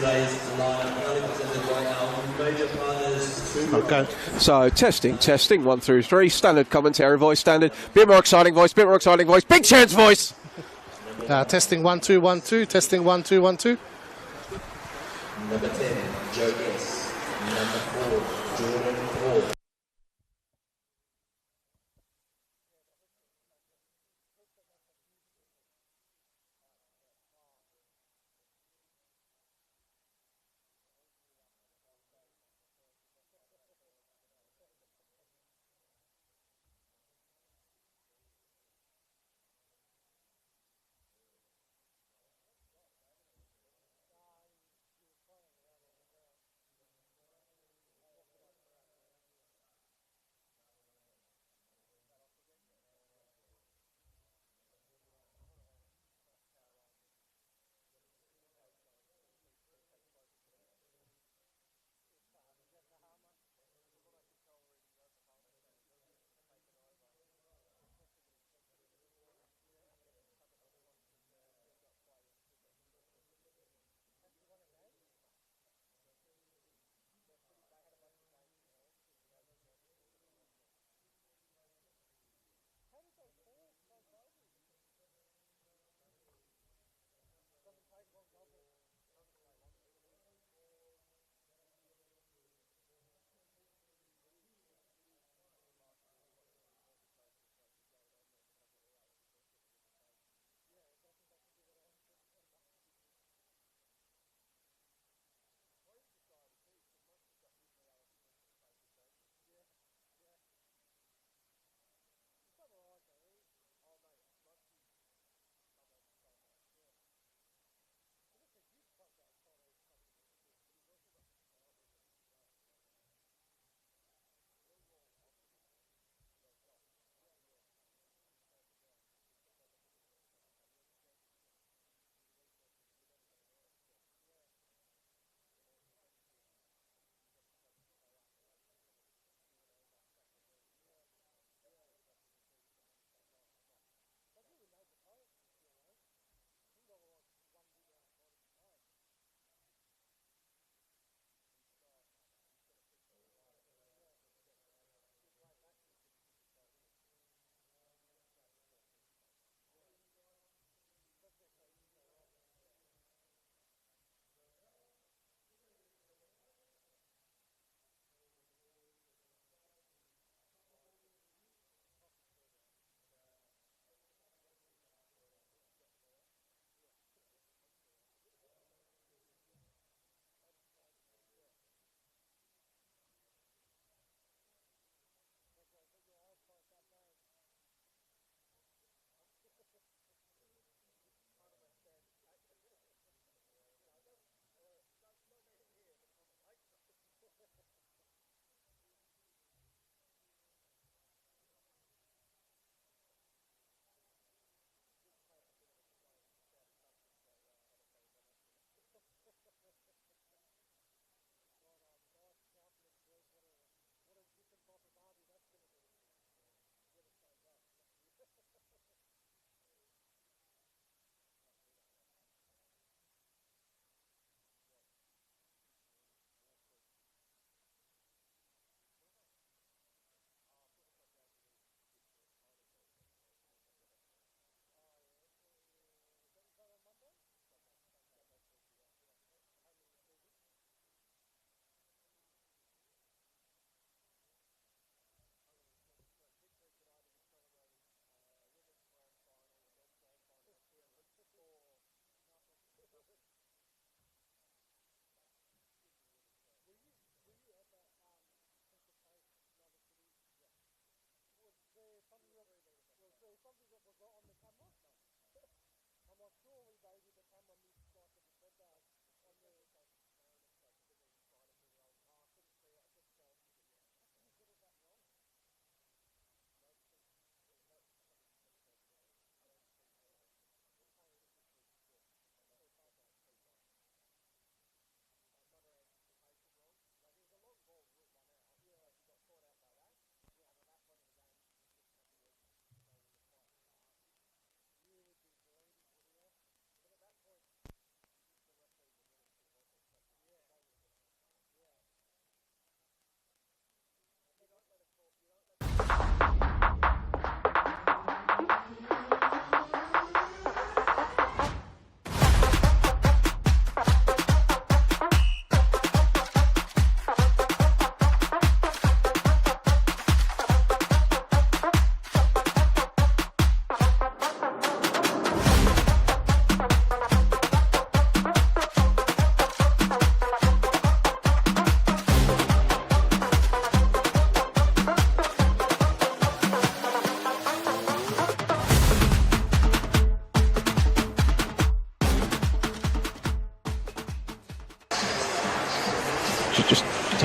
today's lineup, currently presented by our major partners. Okay. So, testing, 1 through 3. Standard commentary voice, standard. Bit more exciting voice, Big chance voice. Testing 1 2 1 2. Testing 1 2 1 2. Number 10, Joe S. Number 4, Jordan Hall.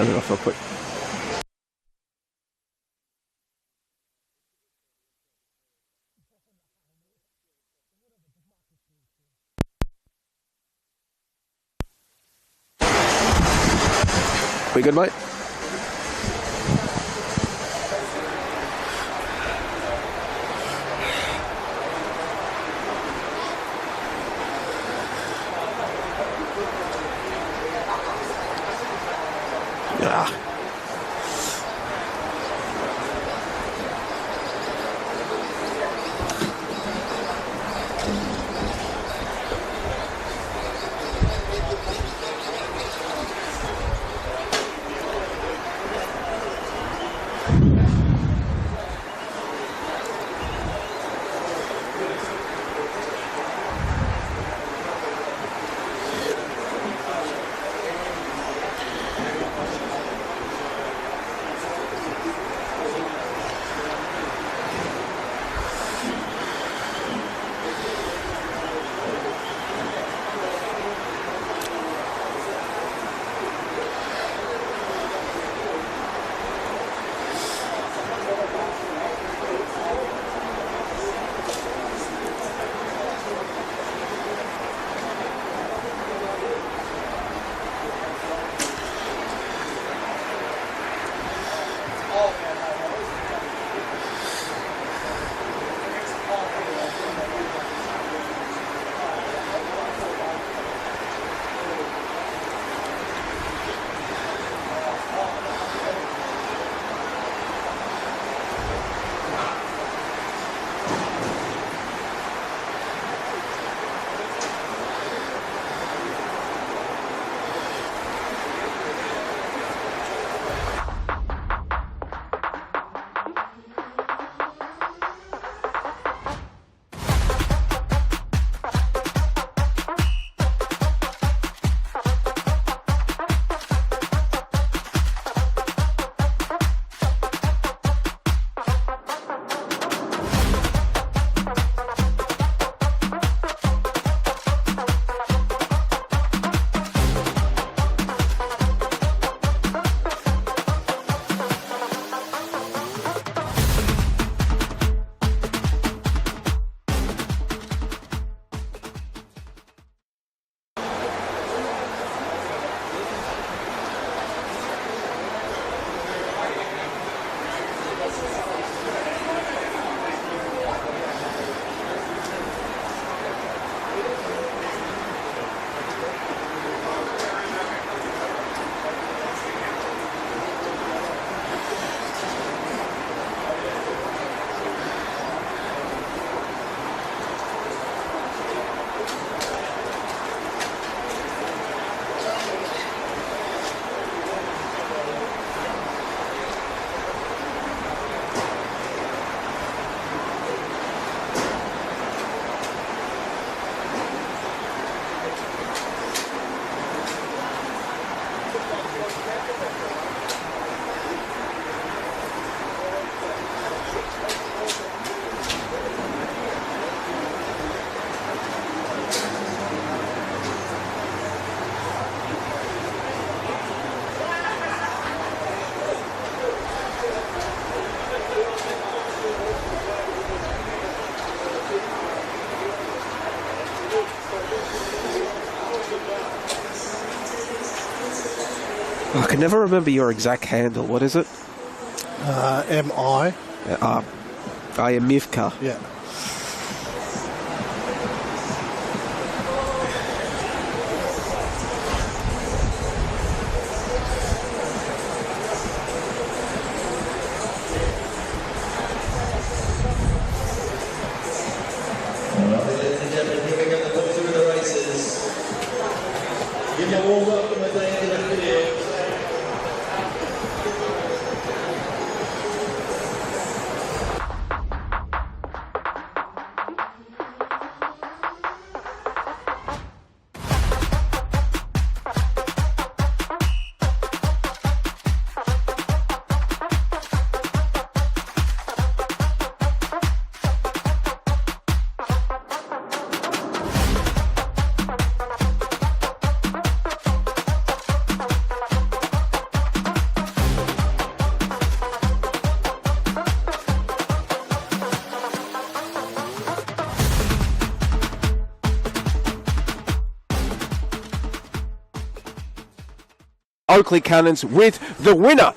turn it off real quick. We good, mate? Ah. I can never remember your exact handle. What is it? MI. I am Mivka. Yeah. Ladies and gentlemen, here we go, the top two of the races. Give them a warm welcome as they enter the field. Oakleigh Cannons with the winner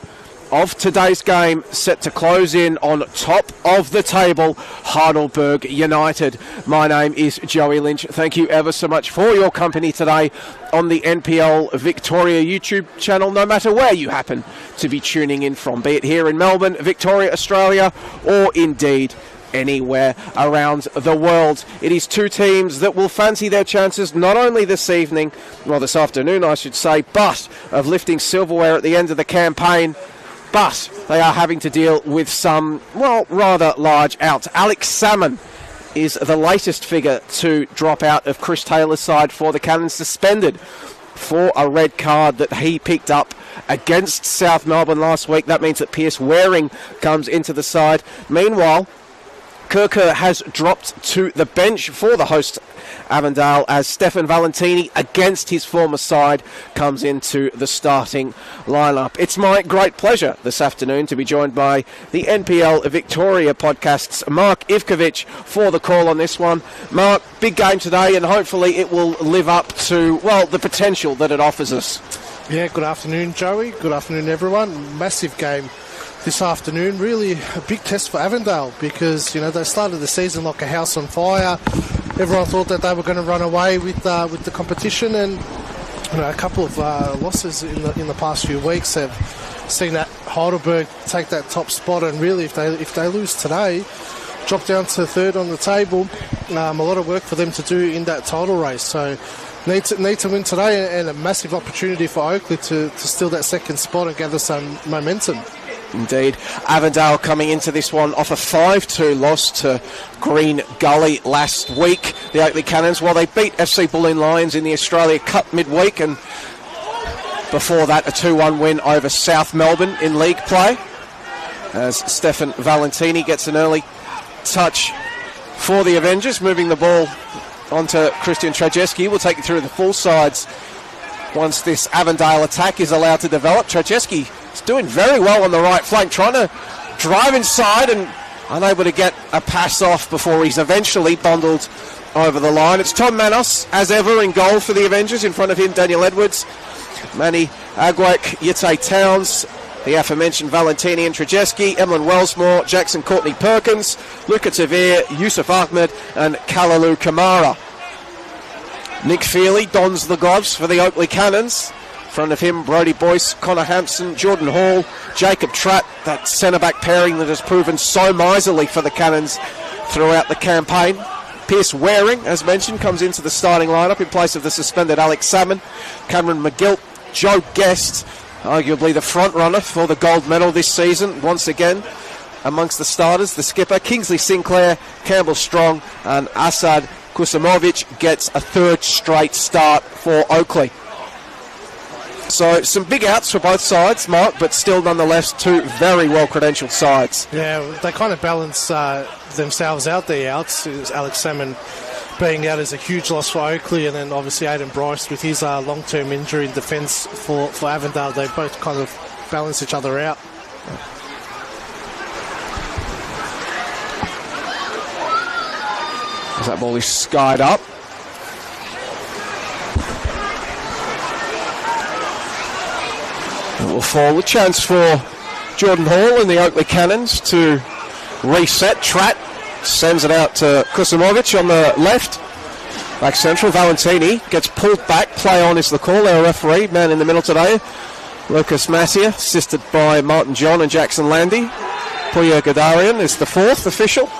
of today's game set to close in on top of the table, Heidelberg United. My name is Joey Lynch. Thank you ever so much for your company today on the NPL Victoria YouTube channel, no matter where you happen to be tuning in from, be it here in Melbourne, Victoria, Australia, or indeed anywhere around the world. It is two teams that will fancy their chances not only this evening, well this afternoon I should say, but of lifting silverware at the end of the campaign. But they are having to deal with some, well, rather large outs. Alex Salmon is the latest figure to drop out of Chris Taylor's side for the Cannons, suspended for a red card that he picked up against South Melbourne last week. That means that Pierce Waring comes into the side. Meanwhile, Kirker has dropped to the bench for the host Avondale as Stefan Valentini, against his former side, comes into the starting lineup. It's my great pleasure this afternoon to be joined by the NPL Victoria podcast's Mark Ivkovic for the call on this one. Mark, big game today, and hopefully it will live up to, well, the potential that it offers us. Yeah, good afternoon, Joey. Good afternoon, everyone. Massive game this afternoon. Really a big test for Avondale because, you know, they started the season like a house on fire. Everyone thought that they were going to run away with the competition, and you know, a couple of losses in the past few weeks have seen that Heidelberg take that top spot, and really if they lose today, drop down to third on the table. A lot of work for them to do in that title race, so need to win today, and a massive opportunity for Oakleigh to steal that second spot and gather some momentum. Indeed. Avondale coming into this one off a 5-2 loss to Green Gully last week. The Oakleigh Cannons, well, they beat FC Bulleen Lions in the Australia Cup midweek, and before that a 2-1 win over South Melbourne in league play, as Stefan Valentini gets an early touch for the Avengers, moving the ball onto Christian Trajeski. We'll take you through the full sides once this Avondale attack is allowed to develop. Trajeski is doing very well on the right flank, trying to drive inside and unable to get a pass off before he's eventually bundled over the line. It's Tom Manos, as ever, in goal for the Avengers. In front of him, Daniel Edwards, Manny Aguek, Yitte Towns, the aforementioned Valentini and Trajeski, Emlyn Wellsmore, Jackson Courtney Perkins, Luca Tavir, Yusuf Ahmed and Kalalu Kamara. Nick Feely dons the gloves for the Oakleigh Cannons. In front of him, Brodie Boyce, Connor Hampson, Jordan Hall, Jacob Tratt, that centre-back pairing that has proven so miserly for the Cannons throughout the campaign. Pierce Waring, as mentioned, comes into the starting lineup in place of the suspended Alex Salmon. Cameron McGilt, Joe Guest, arguably the front-runner for the gold medal this season, once again amongst the starters. The skipper, Kingsley Sinclair, Campbell Strong and Asad Kusimovic gets a third straight start for Oakleigh. So some big outs for both sides, Mark, but still nonetheless two very well-credentialed sides. Yeah, they kind of balance themselves out, the outs. Alex Salmon being out is a huge loss for Oakleigh, and then obviously Aidan Bryce with his long-term injury in defence for Avondale. They both kind of balance each other out. As that ball is skied up. It will fall. A chance for Jordan Hall and the Oakleigh Cannons to reset. Tratt sends it out to Kusimovic on the left. Back central, Valentini gets pulled back. Play on is the call. Our referee, man in the middle today, Lucas Massia, assisted by Martin John and Jackson Landy. Puya Gadarian is the fourth official.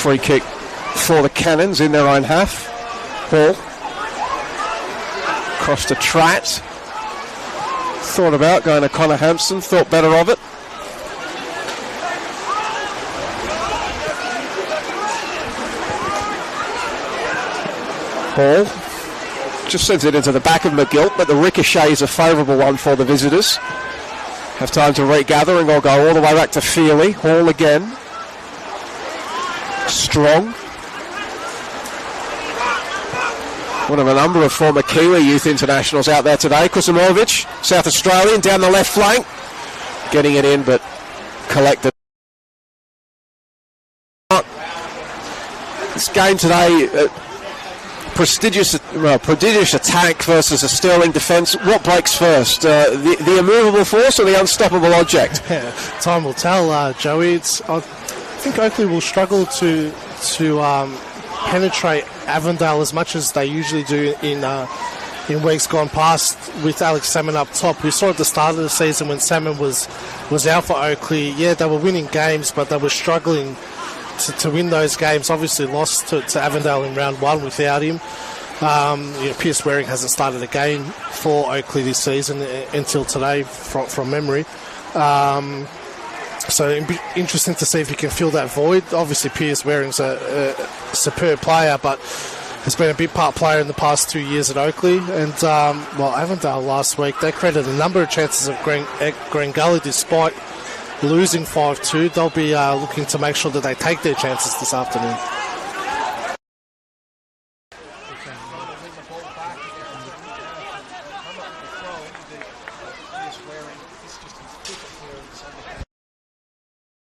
Free kick for the Cannons in their own half. Ball across to Tratt. Thought about going to Connor Hampson, thought better of it. Ball just sends it into the back of McGilt, but the ricochet is a favourable one for the visitors. Have time to regather and they'll go all the way back to Feely. Hall again. Strong. One of a number of former Kiwi youth internationals out there today. Kusimovic, South Australian, down the left flank. Getting it in, but collected. this game today, prodigious attack versus a sterling defence. What breaks first, the immovable force or the unstoppable object? Time will tell, Joey. I think Oakleigh will struggle to penetrate Avondale as much as they usually do in weeks gone past with Alex Salmon up top. We saw at the start of the season when Salmon was out for Oakleigh. Yeah, they were winning games, but they were struggling to win those games. Obviously lost to Avondale in round one without him. Pierce Waring hasn't started a game for Oakleigh this season until today from memory. So it'd be interesting to see if he can fill that void. Obviously Pierce Waring's a superb player, but has been a big part player in the past 2 years at Oakleigh. And Avondale last week, they created a number of chances at Green Gully despite losing 5-2. They'll be looking to make sure that they take their chances this afternoon.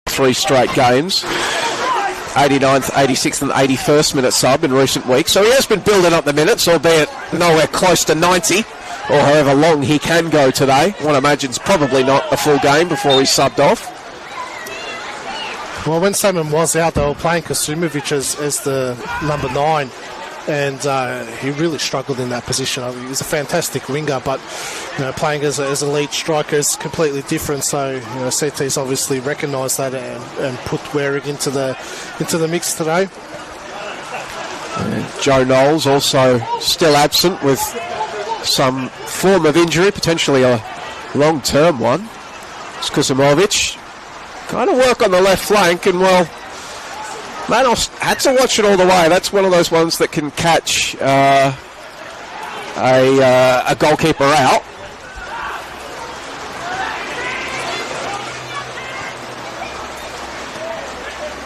Three straight games, 89th, 86th and 81st minute sub in recent weeks. So he has been building up the minutes, albeit nowhere close to 90, or however long he can go today. One imagines probably not a full game before he's subbed off. Well, when Salmon was out, they were playing Kasumovic as the number 9, and he really struggled in that position. I mean, he was a fantastic winger, but playing as a lead striker is completely different. So CT's obviously recognised that and put Waring into the mix today. And Joe Knowles also still absent with some form of injury, potentially a long-term one. It's Kuzimovic. Kind of work on the left flank, and Manos had to watch it all the way. That's one of those ones that can catch a goalkeeper out.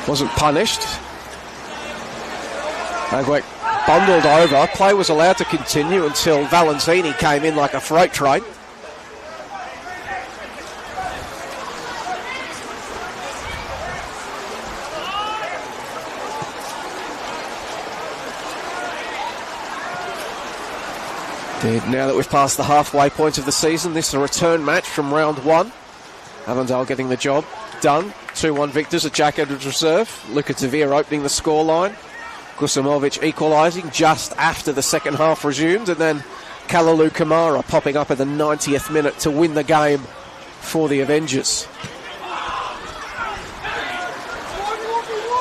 Wasn't punished. Aguek bundled over. Play was allowed to continue until Valentini came in like a freight train. Now that we've passed the halfway point of the season, this is a return match from round one. Avondale getting the job done. 2-1 victors at Jack Edwards Reserve. Luka Tavir opening the scoreline. Gusimovic equalising just after the second half resumed, and then Kalalu Kamara popping up at the 90th minute to win the game for the Avengers.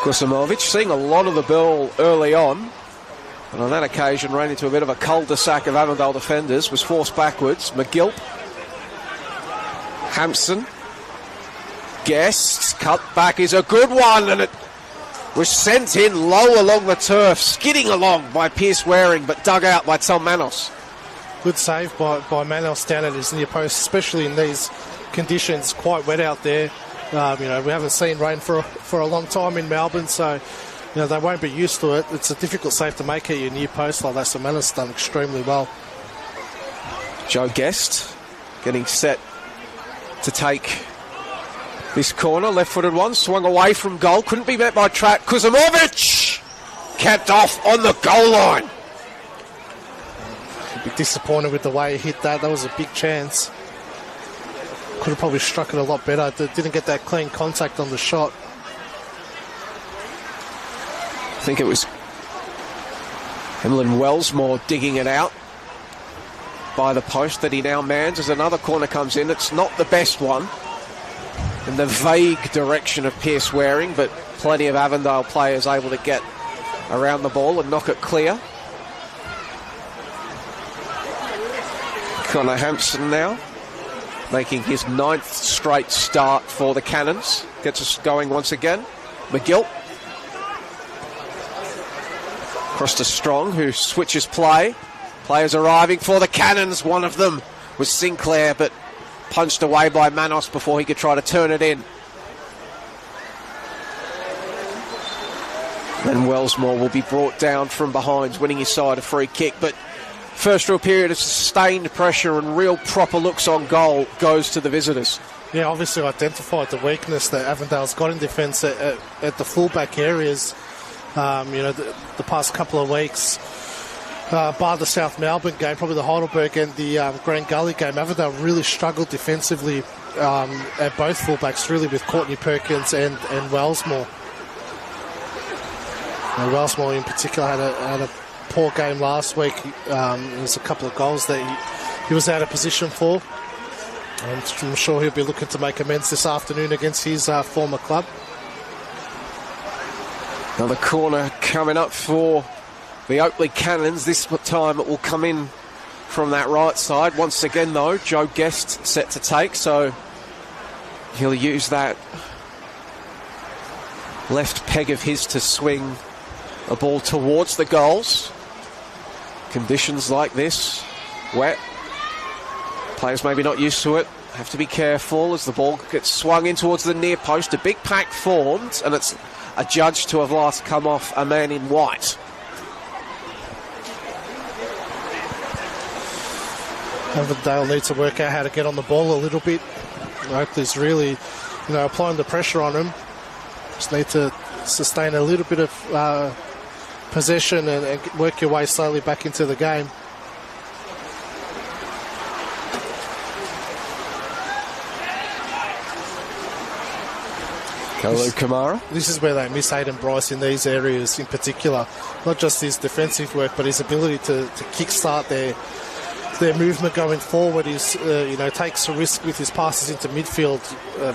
Gusimovic seeing a lot of the ball early on, and on that occasion ran into a bit of a cul-de-sac of Avondale defenders, was forced backwards. McGill, Hampson, Guests, cut back is a good one, and it was sent in low along the turf, skidding along by Pierce Waring, but dug out by Tom Manos. Good save by Manos down at his near post, especially in these conditions. Quite wet out there. We haven't seen rain for a long time in Melbourne, so they won't be used to it. It's a difficult save to make at your near post like that, so Manos done extremely well. Joe Guest getting set to take this corner, left-footed one, swung away from goal, couldn't be met by track. Kuzimovic kept off on the goal line. A bit disappointed with the way he hit that. That was a big chance. Could have probably struck it a lot better. Didn't get that clean contact on the shot. I think it was Emlyn Wellsmore digging it out by the post that he now mans as another corner comes in. It's not the best one in the vague direction of Pierce Waring, but plenty of Avondale players able to get around the ball and knock it clear. Connor Hampson now making his 9th straight start for the Cannons. Gets us going once again. McGill across to Strong, who switches play. Players arriving for the Cannons. One of them was Sinclair, but punched away by Manos before he could try to turn it in. And Wellsmore will be brought down from behind, winning his side a free kick. But first real period of sustained pressure and real proper looks on goal goes to the visitors. Yeah, obviously identified the weakness that Avondale's got in defence at the fullback areas. The past couple of weeks, bar the South Melbourne game, probably the Heidelberg and the Green Gully game, Avondale really struggled defensively at both fullbacks, really, with Courtney Perkins and Wellsmore. Wellsmore in particular had a poor game last week. There was a couple of goals that he was out of position for. I'm sure he'll be looking to make amends this afternoon against his former club. Another corner coming up for the Oakleigh Cannons. This time it will come in from that right side. Once again, though, Joe Guest set to take, so he'll use that left peg of his to swing a ball towards the goals. Conditions like this, wet. Players maybe not used to it. Have to be careful as the ball gets swung in towards the near post. A big pack formed, and it's adjudged to have last come off a man in white. Avondale needs to work out how to get on the ball a little bit. Oakleigh's really, applying the pressure on him. Just need to sustain a little bit of possession and work your way slowly back into the game. Kalu Kamara. This is where they miss Hayden Bryce in these areas in particular. Not just his defensive work, but his ability to kickstart their movement going forward. Takes a risk with his passes into midfield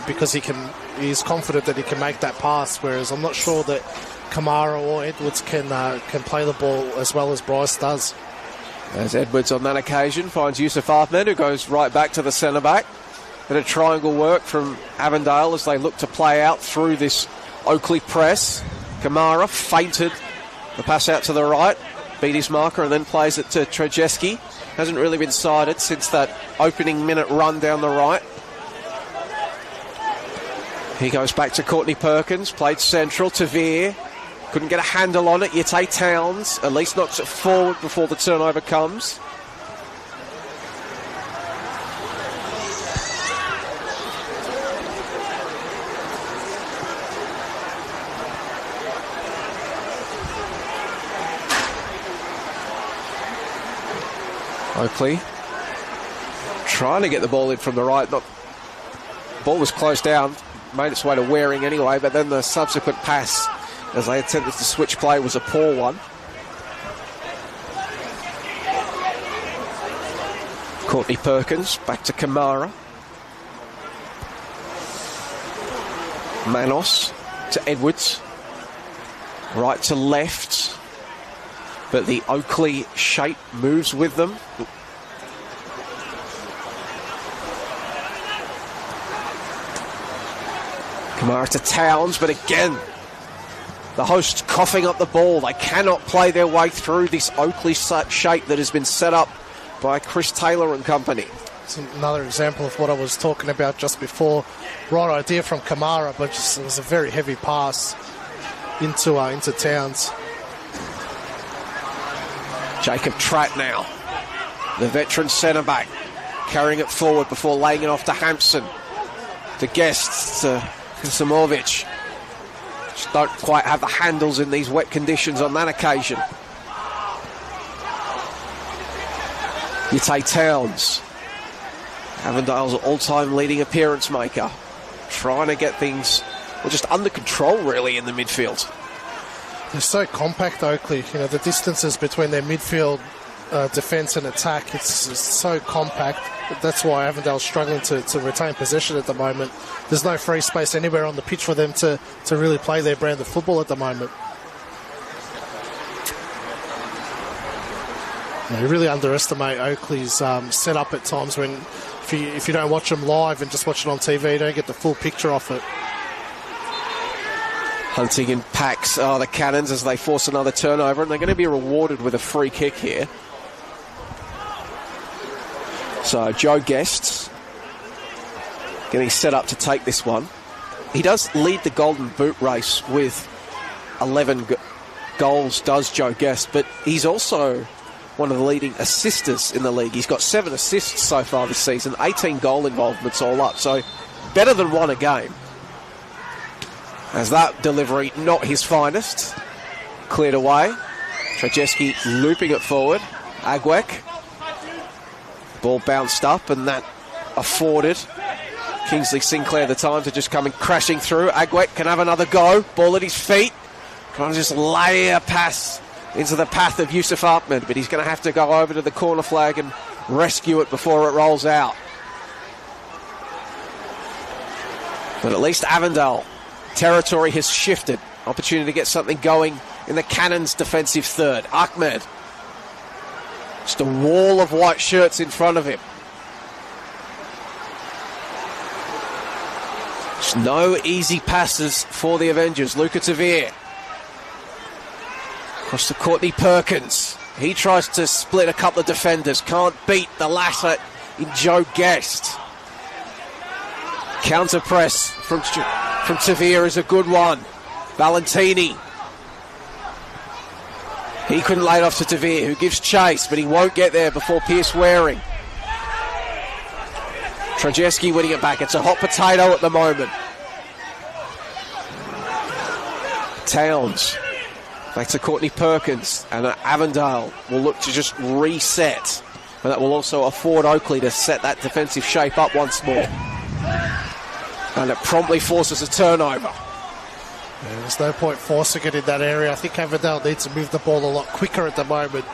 because he's confident that he can make that pass, whereas I'm not sure that Kamara or Edwards can play the ball as well as Bryce does. As Edwards on that occasion finds Yusuf Ahmed, who goes right back to the centre-back. Bit of triangle work from Avondale as they look to play out through this Oakleigh press. Kamara feinted the pass out to the right, beat his marker and then plays it to Trajeski. Hasn't really been sided since that opening minute run down the right. He goes back to Courtney Perkins, played central to Veer. Couldn't get a handle on it. Yete Towns at least knocks it forward before the turnover comes. Oakleigh trying to get the ball in from the right. Ball was closed down, made its way to Waring anyway, but then the subsequent pass as they attempted to switch play was a poor one. Courtney Perkins back to Kamara. Manos to Edwards. Right to left. But the Oakleigh shape moves with them. Kamara to Towns, but again, the hosts coughing up the ball. They cannot play their way through this Oakleigh shape that has been set up by Chris Taylor and company. It's another example of what I was talking about just before. Right idea from Kamara, but it was a very heavy pass into Towns. Jacob Tratt now, the veteran centre-back, carrying it forward before laying it off to Hampson. To Guests, to Samovic. Just don't quite have the handles in these wet conditions on that occasion. Yete Towns, Avondale's all-time leading appearance maker, trying to get things just under control really in the midfield. They're so compact, Oakleigh. The distances between their midfield defence and attack, it's so compact. That's why Avondale's struggling to retain possession at the moment. There's no free space anywhere on the pitch for them to really play their brand of football at the moment. You really underestimate Oakleigh's setup at times when if you don't watch them live and just watch it on TV, you don't get the full picture of it. Hunting in packs are the Cannons as they force another turnover, and they're going to be rewarded with a free kick here. So Joe Guest getting set up to take this one. He does lead the Golden Boot race with 11 goals, does Joe Guest, but he's also one of the leading assisters in the league. He's got 7 assists so far this season, 18 goal involvements all up, so better than one a game. As that delivery, not his finest. Cleared away. Trajeski looping it forward. Aguek. Ball bounced up, and that afforded Kingsley Sinclair the time to just come in crashing through. Aguek can have another go. Ball at his feet. Trying to just lay a pass into the path of Yusuf Ahmed, but he's going to have to go over to the corner flag and rescue it before it rolls out. But at least Avondale territory has shifted. Opportunity to get something going in the Cannons' defensive third. Ahmed. Just a wall of white shirts in front of him. Just no easy passes for the Avengers. Luca Tavir. Across to Courtney Perkins. He tries to split a couple of defenders. Can't beat the latter in Joe Guest. Counter press from Tavir is a good one. Valentini. He couldn't lay it off to Tavir, who gives chase, but he won't get there before Pierce Waring. Trajeski winning it back. It's a hot potato at the moment. Towns. Back to Courtney Perkins. And Avondale will look to just reset. And that will also afford Oakleigh to set that defensive shape up once more. And it promptly forces a turnover. Yeah, there's no point forcing it in that area. I think Avondale needs to move the ball a lot quicker at the moment.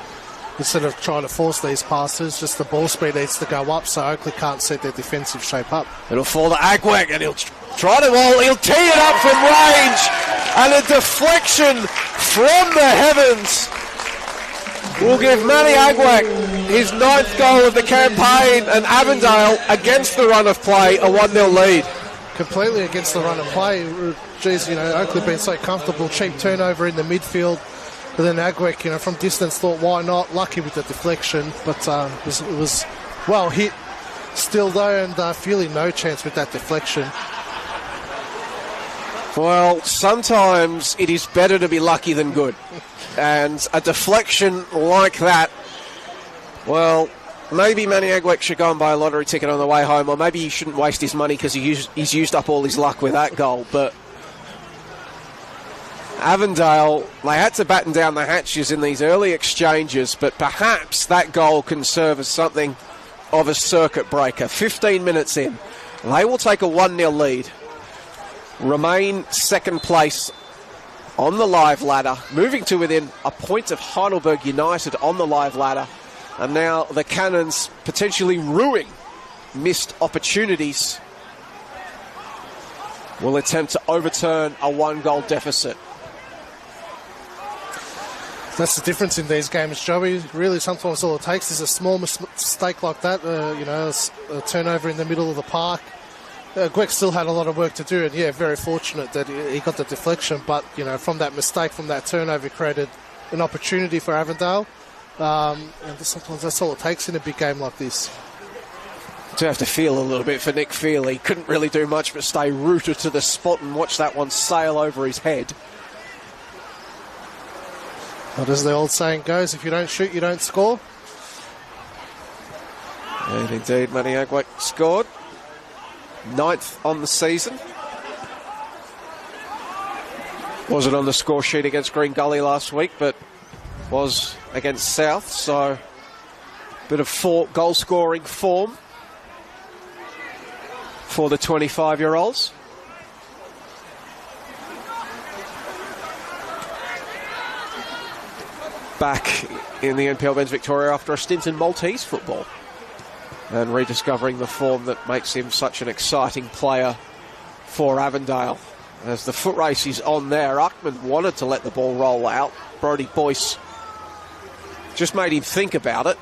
Instead of trying to force these passes, just the ball speed needs to go up so Oakleigh can't set their defensive shape up. It'll fall to Aguek, and he'll try to, well, he'll tee it up from range, and a deflection from the heavens will give Manny Aguek his 9th goal of the campaign, and Avondale, against the run of play, a 1-0 lead. Completely against the run of play. Geez, Oakleigh been so comfortable, cheap turnover in the midfield. But then Aguek, from distance, thought, why not? Lucky with the deflection, but it was well hit still, though, and feeling no chance with that deflection. Well, sometimes it is better to be lucky than good. And a deflection like that, well, maybe Manny Aguek should go and buy a lottery ticket on the way home, or maybe he shouldn't waste his money because he's used up all his luck with that goal. But Avondale, they had to batten down the hatches in these early exchanges, but perhaps that goal can serve as something of a circuit breaker. 15 minutes in, they will take a 1-0 lead, remain second place on the live ladder, moving to within a point of Heidelberg United on the live ladder, and now the Cannons potentially ruining missed opportunities will attempt to overturn a 1-goal deficit. That's the difference in these games, Joey. Really, sometimes all it takes is a small mistake like that, a turnover in the middle of the park. Aguek still had a lot of work to do, and very fortunate that he got the deflection, but from that mistake, from that turnover, created an opportunity for Avondale, and sometimes that's all it takes in a big game like this. Do have to feel a little bit for Nick Feely. Couldn't really do much but stay rooted to the spot and watch that one sail over his head. But as the old saying goes, if you don't shoot, you don't score. And indeed, Manny Aguek scored. 9th on the season. Wasn't on the score sheet against Green Gully last week, but was against South, so bit of goal-scoring form for the 25-year-olds. Back in the NPL Men's Victoria after a stint in Maltese football and rediscovering the form that makes him such an exciting player for Avondale. As the foot race is on there, Ahmed wanted to let the ball roll out. Brodie Boyce just made him think about it.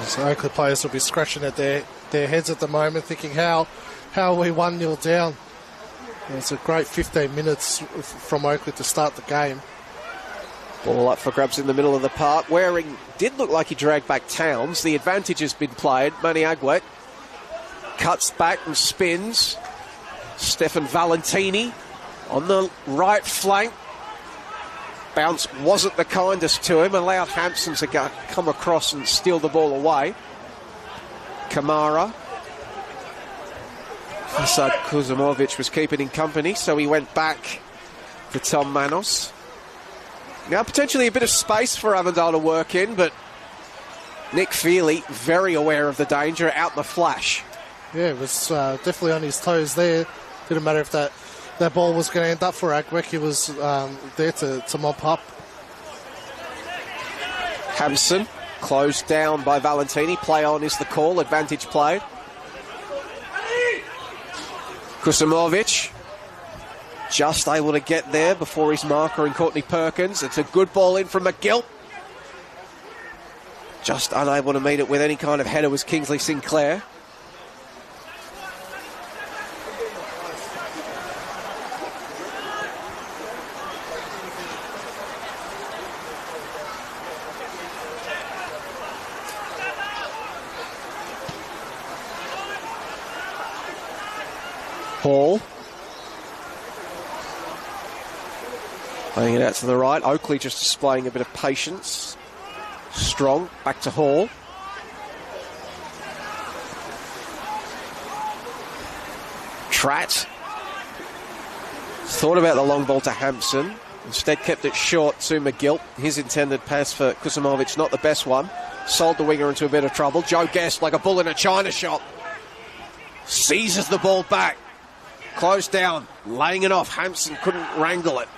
So Oakleigh players will be scratching at their heads at the moment, thinking how are we 1-0 down? It's a great 15 minutes from Oakleigh to start the game. Ball up for grabs in the middle of the park. Waring did look like he dragged back Towns. The advantage has been played. Manny Aguek cuts back and spins. Stefan Valentini on the right flank. Bounce wasn't the kindest to him. Allowed Hampson to come across and steal the ball away. Kamara Asad Kuzimovic was keeping him company, so he went back to Tom Manos. Now potentially a bit of space for Avondale to work in, but Nick Feely, very aware of the danger, out in the flash. Yeah, it was definitely on his toes there. Didn't matter if that ball was going to end up for Aguek. He was there to mop up. Hampson closed down by Valentini. Play on is the call. Advantage played. Kuzimovic just able to get there before his marker and Courtney Perkins. It's a good ball in from McGill. Just unable to meet it with any kind of header was Kingsley Sinclair. Hall. Playing it out to the right. Oakleigh just displaying a bit of patience. Strong. Back to Hall. Tratt. Thought about the long ball to Hampson. Instead kept it short to McGill. His intended pass for Kuzimovic, not the best one. Sold the winger into a bit of trouble. Joe Guest, like a bull in a china shop, seizes the ball back. Closed down, laying it off. Hampson couldn't wrangle it.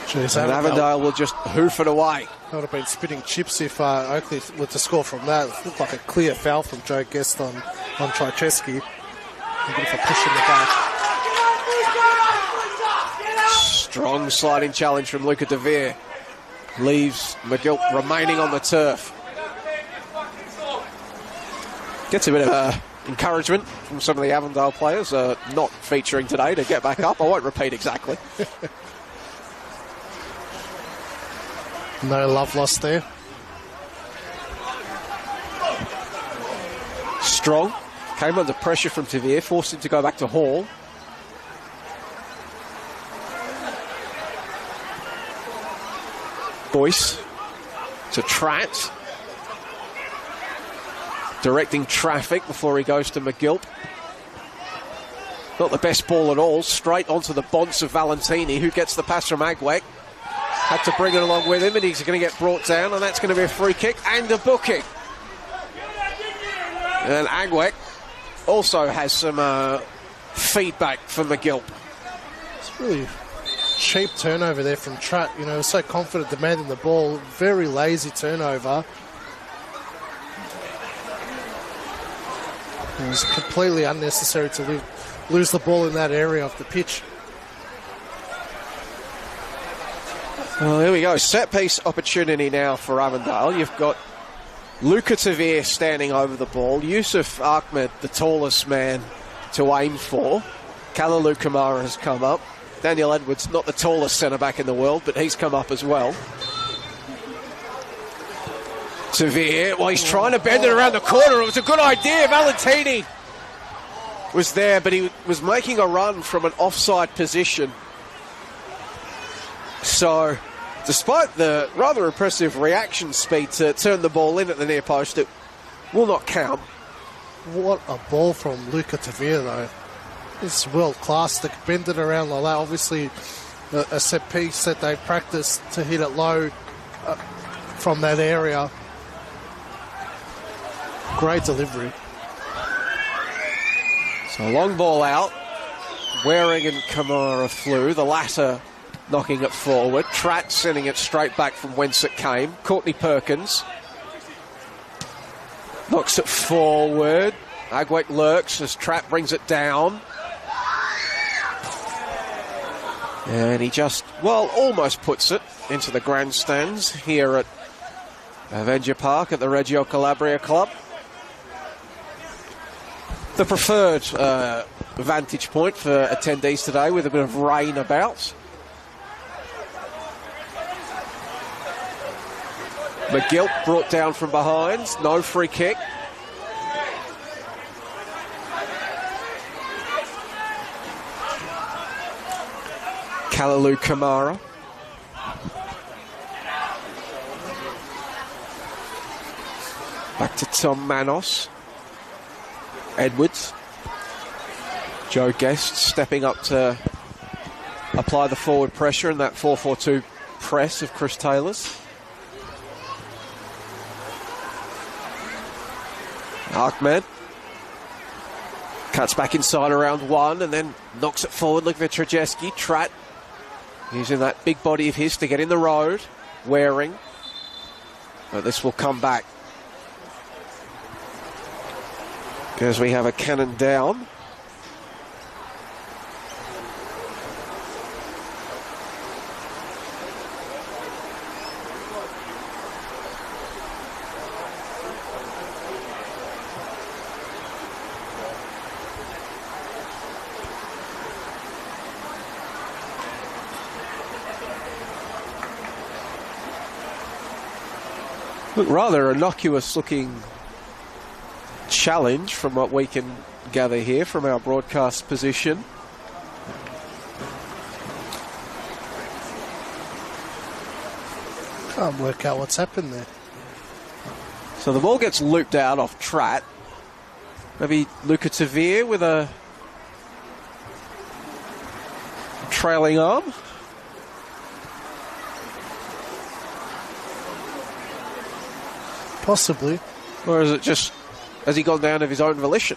Jeez, and Avondale will just hoof it away. That would have been spitting chips if Oakleigh were to score from that. It looked like a clear foul from Joe Guest on Trajewski. A bit of a push in the back. Strong sliding challenge from Luca De Vere. Leaves McGill remaining on the turf. Gets a bit of encouragement from some of the Avondale players not featuring today to get back up. I won't repeat exactly. No love lost there. Strong came under pressure from Tavir, forced him to go back to Hall. Boyce to Tratt. Directing traffic before he goes to McGill. Not the best ball at all. Straight onto the bonce of Valentini, who gets the pass from Aguek. Had to bring it along with him, and he's going to get brought down, and that's going to be a free kick and a booking. And Aguek also has some feedback from McGill. It's really cheap turnover there from Tratt. You know, so confident demanding the ball. Very lazy turnover. It was completely unnecessary to lose the ball in that area of the pitch. Well, there we go. Set piece opportunity now for Avondale. You've got Luca Tavir standing over the ball. Yusuf Ahmed, the tallest man to aim for. Kalalu Kamara has come up. Daniel Edwards, not the tallest centre-back in the world, but he's come up as well. Tavir, well, he's trying to bend it around the corner. It was a good idea. Valentini was there, but he was making a run from an offside position. So, despite the rather impressive reaction speed to turn the ball in at the near post, it will not count. What a ball from Luca Tavir, though. It's world class to bend it around like that. Obviously, a set piece that they've practiced to hit it low from that area. Great delivery. So, long ball out. Waring and Kamara flew. The latter knocking it forward. Tratt sending it straight back from whence it came. Courtney Perkins knocks it forward. Aguek lurks as Tratt brings it down. And he just, well, almost puts it into the grandstands here at Avenger Park at the Reggio Calabria Club. The preferred vantage point for attendees today, with a bit of rain about. McGill brought down from behind. No free kick. Kalalu Kamara. Back to Tom Manos. Edwards. Joe Guest stepping up to apply the forward pressure in that 4-4-2 press of Chris Taylor's. Ahmed cuts back inside around one and then knocks it forward looking for Trajeski. Tratt using that big body of his to get in the road. Waring. But this will come back because we have a cannon down. Look, rather innocuous looking challenge from what we can gather here from our broadcast position. Can't work out what's happened there. So the ball gets looped out off Tratt. Maybe Luca Tavir with a trailing arm. Possibly. Or is it just, has he gone down of his own volition?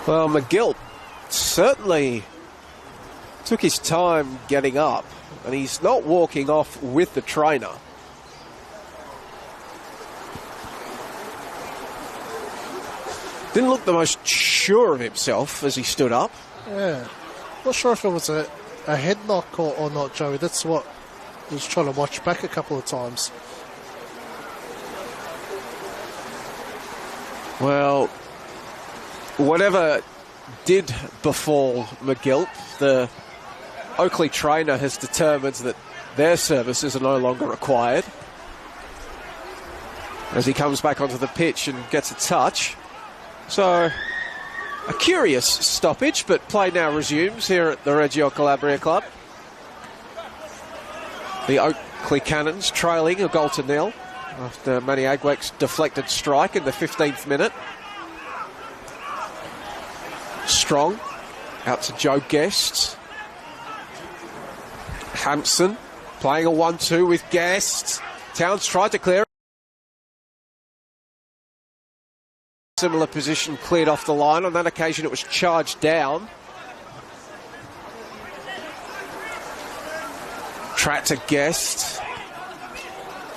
Well, McGill certainly took his time getting up, and he's not walking off with the trainer. Didn't look the most sure of himself as he stood up. Yeah. Not sure if it was a head knock or not, Joey. That's what I was trying to watch back a couple of times. Well, whatever did befall McGill, the Oakleigh trainer has determined that their services are no longer required. As he comes back onto the pitch and gets a touch. So, a curious stoppage, but play now resumes here at the Reggio Calabria Club. The Oakleigh Cannons trailing a 0-0 after Manny Aguek's deflected strike in the 15th minute. Strong out to Joe Guest. Hampson playing a 1-2 with Guest. Towns tried to clear it. Similar position cleared off the line. On that occasion it was charged down. Tratt to Guest.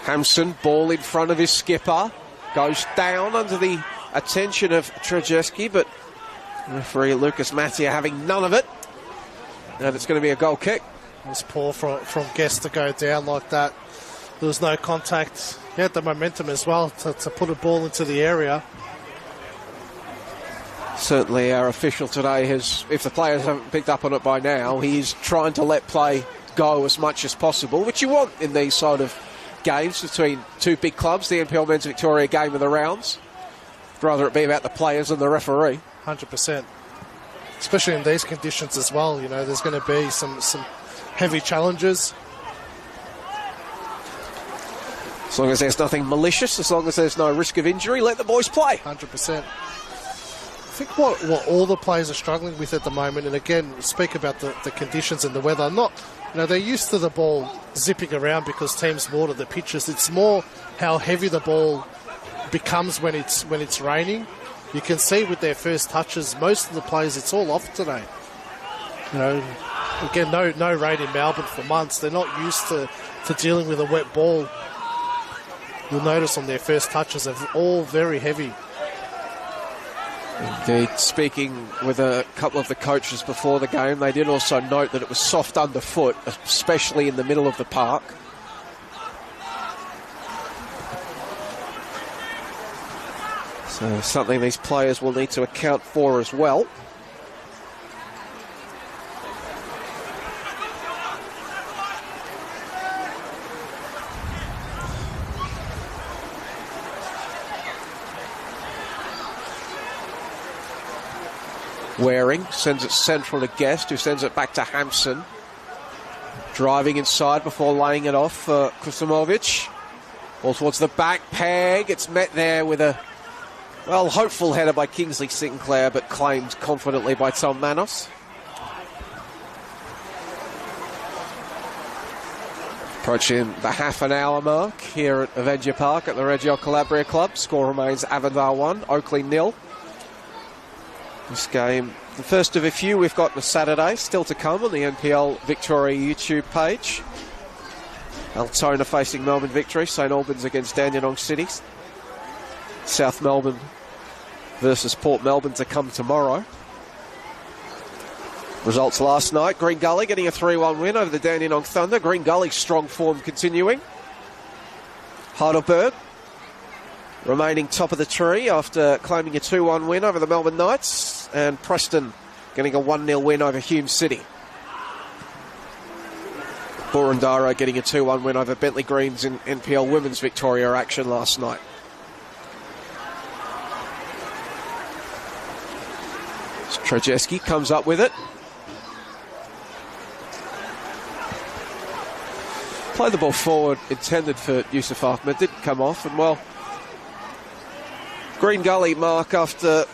Hampson, ball in front of his skipper. Goes down under the attention of Trajeski, but referee Lucas Mattia having none of it. And it's going to be a goal kick. It was poor from Guest to go down like that. There was no contact. He had the momentum as well to put a ball into the area. Certainly our official today has, if the players haven't picked up on it by now, he's trying to let play go as much as possible, which you want in these sort of games between two big clubs, the NPL Men's Victoria game of the rounds. Rather it be about the players than the referee. 100%. Especially in these conditions as well. You know, there's going to be some heavy challenges. As long as there's nothing malicious, as long as there's no risk of injury, let the boys play. 100%. I think what all the players are struggling with at the moment, and again, speak about the conditions and the weather. They're used to the ball zipping around because teams water the pitches. It's more how heavy the ball becomes when it's raining. You can see with their first touches, most of the players, it's all off today. You know, again, no rain in Melbourne for months. They're not used to dealing with a wet ball. You'll notice on their first touches, they're all very heavy. Indeed, speaking with a couple of the coaches before the game, they did also note that it was soft underfoot, especially in the middle of the park. So something these players will need to account for as well. Waring sends it central to Guest, who sends it back to Hampson. Driving inside before laying it off for Kusimovic. Ball towards the back peg. It's met there with a, well, hopeful header by Kingsley Sinclair, but claimed confidently by Tom Manos. Approaching the half an hour mark here at Avenger Park at the Reggio Calabria Club. Score remains Avondale 1, Oakleigh 0. This game, the first of a few we've got on Saturday, still to come on the NPL Victoria YouTube page. Altona facing Melbourne Victory, St Albans against Dandenong City. South Melbourne versus Port Melbourne to come tomorrow. Results last night, Green Gully getting a 3-1 win over the Dandenong Thunder. Green Gully's strong form continuing. Heidelberg remaining top of the tree after claiming a 2-1 win over the Melbourne Knights. And Preston getting a 1-0 win over Hume City. Boroondara getting a 2-1 win over Bentley Greens in NPL Women's Victoria action last night. Trajeski comes up with it. Played the ball forward, intended for Yusuf Ahmed, didn't come off, and well, Green Gully, Mark, after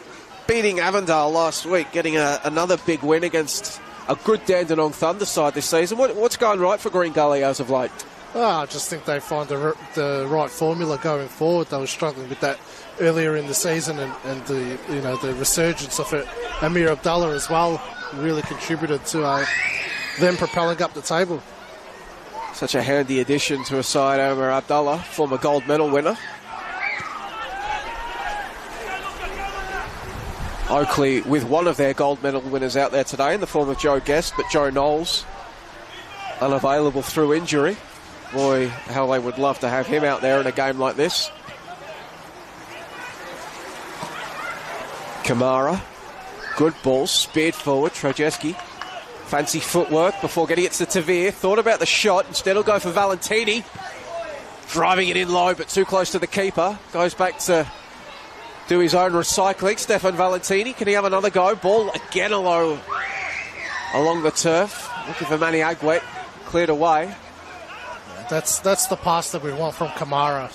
beating Avondale last week, getting another big win against a good Dandenong Thunder side this season. What's going right for Green Gully as of late? I just think they find the right formula going forward. They were struggling with that earlier in the season, and the resurgence of it. Amir Abdullah as well really contributed to them propelling up the table. Such a handy addition to a side, Amir Abdullah, former gold medal winner. Oakleigh with one of their gold medal winners out there today in the form of Joe Guest, but Joe Knowles unavailable through injury. Boy, how they would love to have him out there in a game like this. Kamara, good ball, speared forward, Trajeski. Fancy footwork before getting it to Tavir. Thought about the shot, instead he'll go for Valentini. Driving it in low, but too close to the keeper. Goes back to do his own recycling. Stefan Valentini, can he have another go? Ball again along the turf. Looking for Manny Aguek, cleared away. That's the pass that we want from Kamara.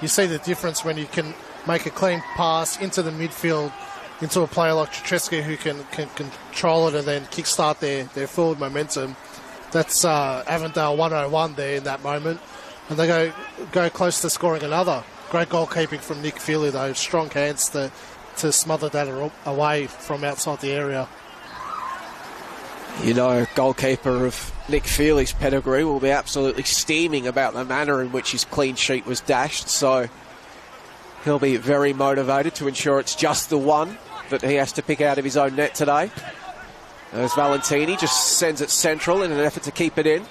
You see the difference when you can make a clean pass into the midfield, into a player like Chetreski who can control it and then kickstart their forward momentum. That's Avondale 101 there in that moment. And they go close to scoring another. Great goalkeeping from Nick Feely, though. Strong hands to smother that away from outside the area. Goalkeeper of Nick Feely's pedigree will be absolutely steaming about the manner in which his clean sheet was dashed. So he'll be very motivated to ensure it's just the one that he has to pick out of his own net today. As Valentini just sends it central in an effort to keep it in.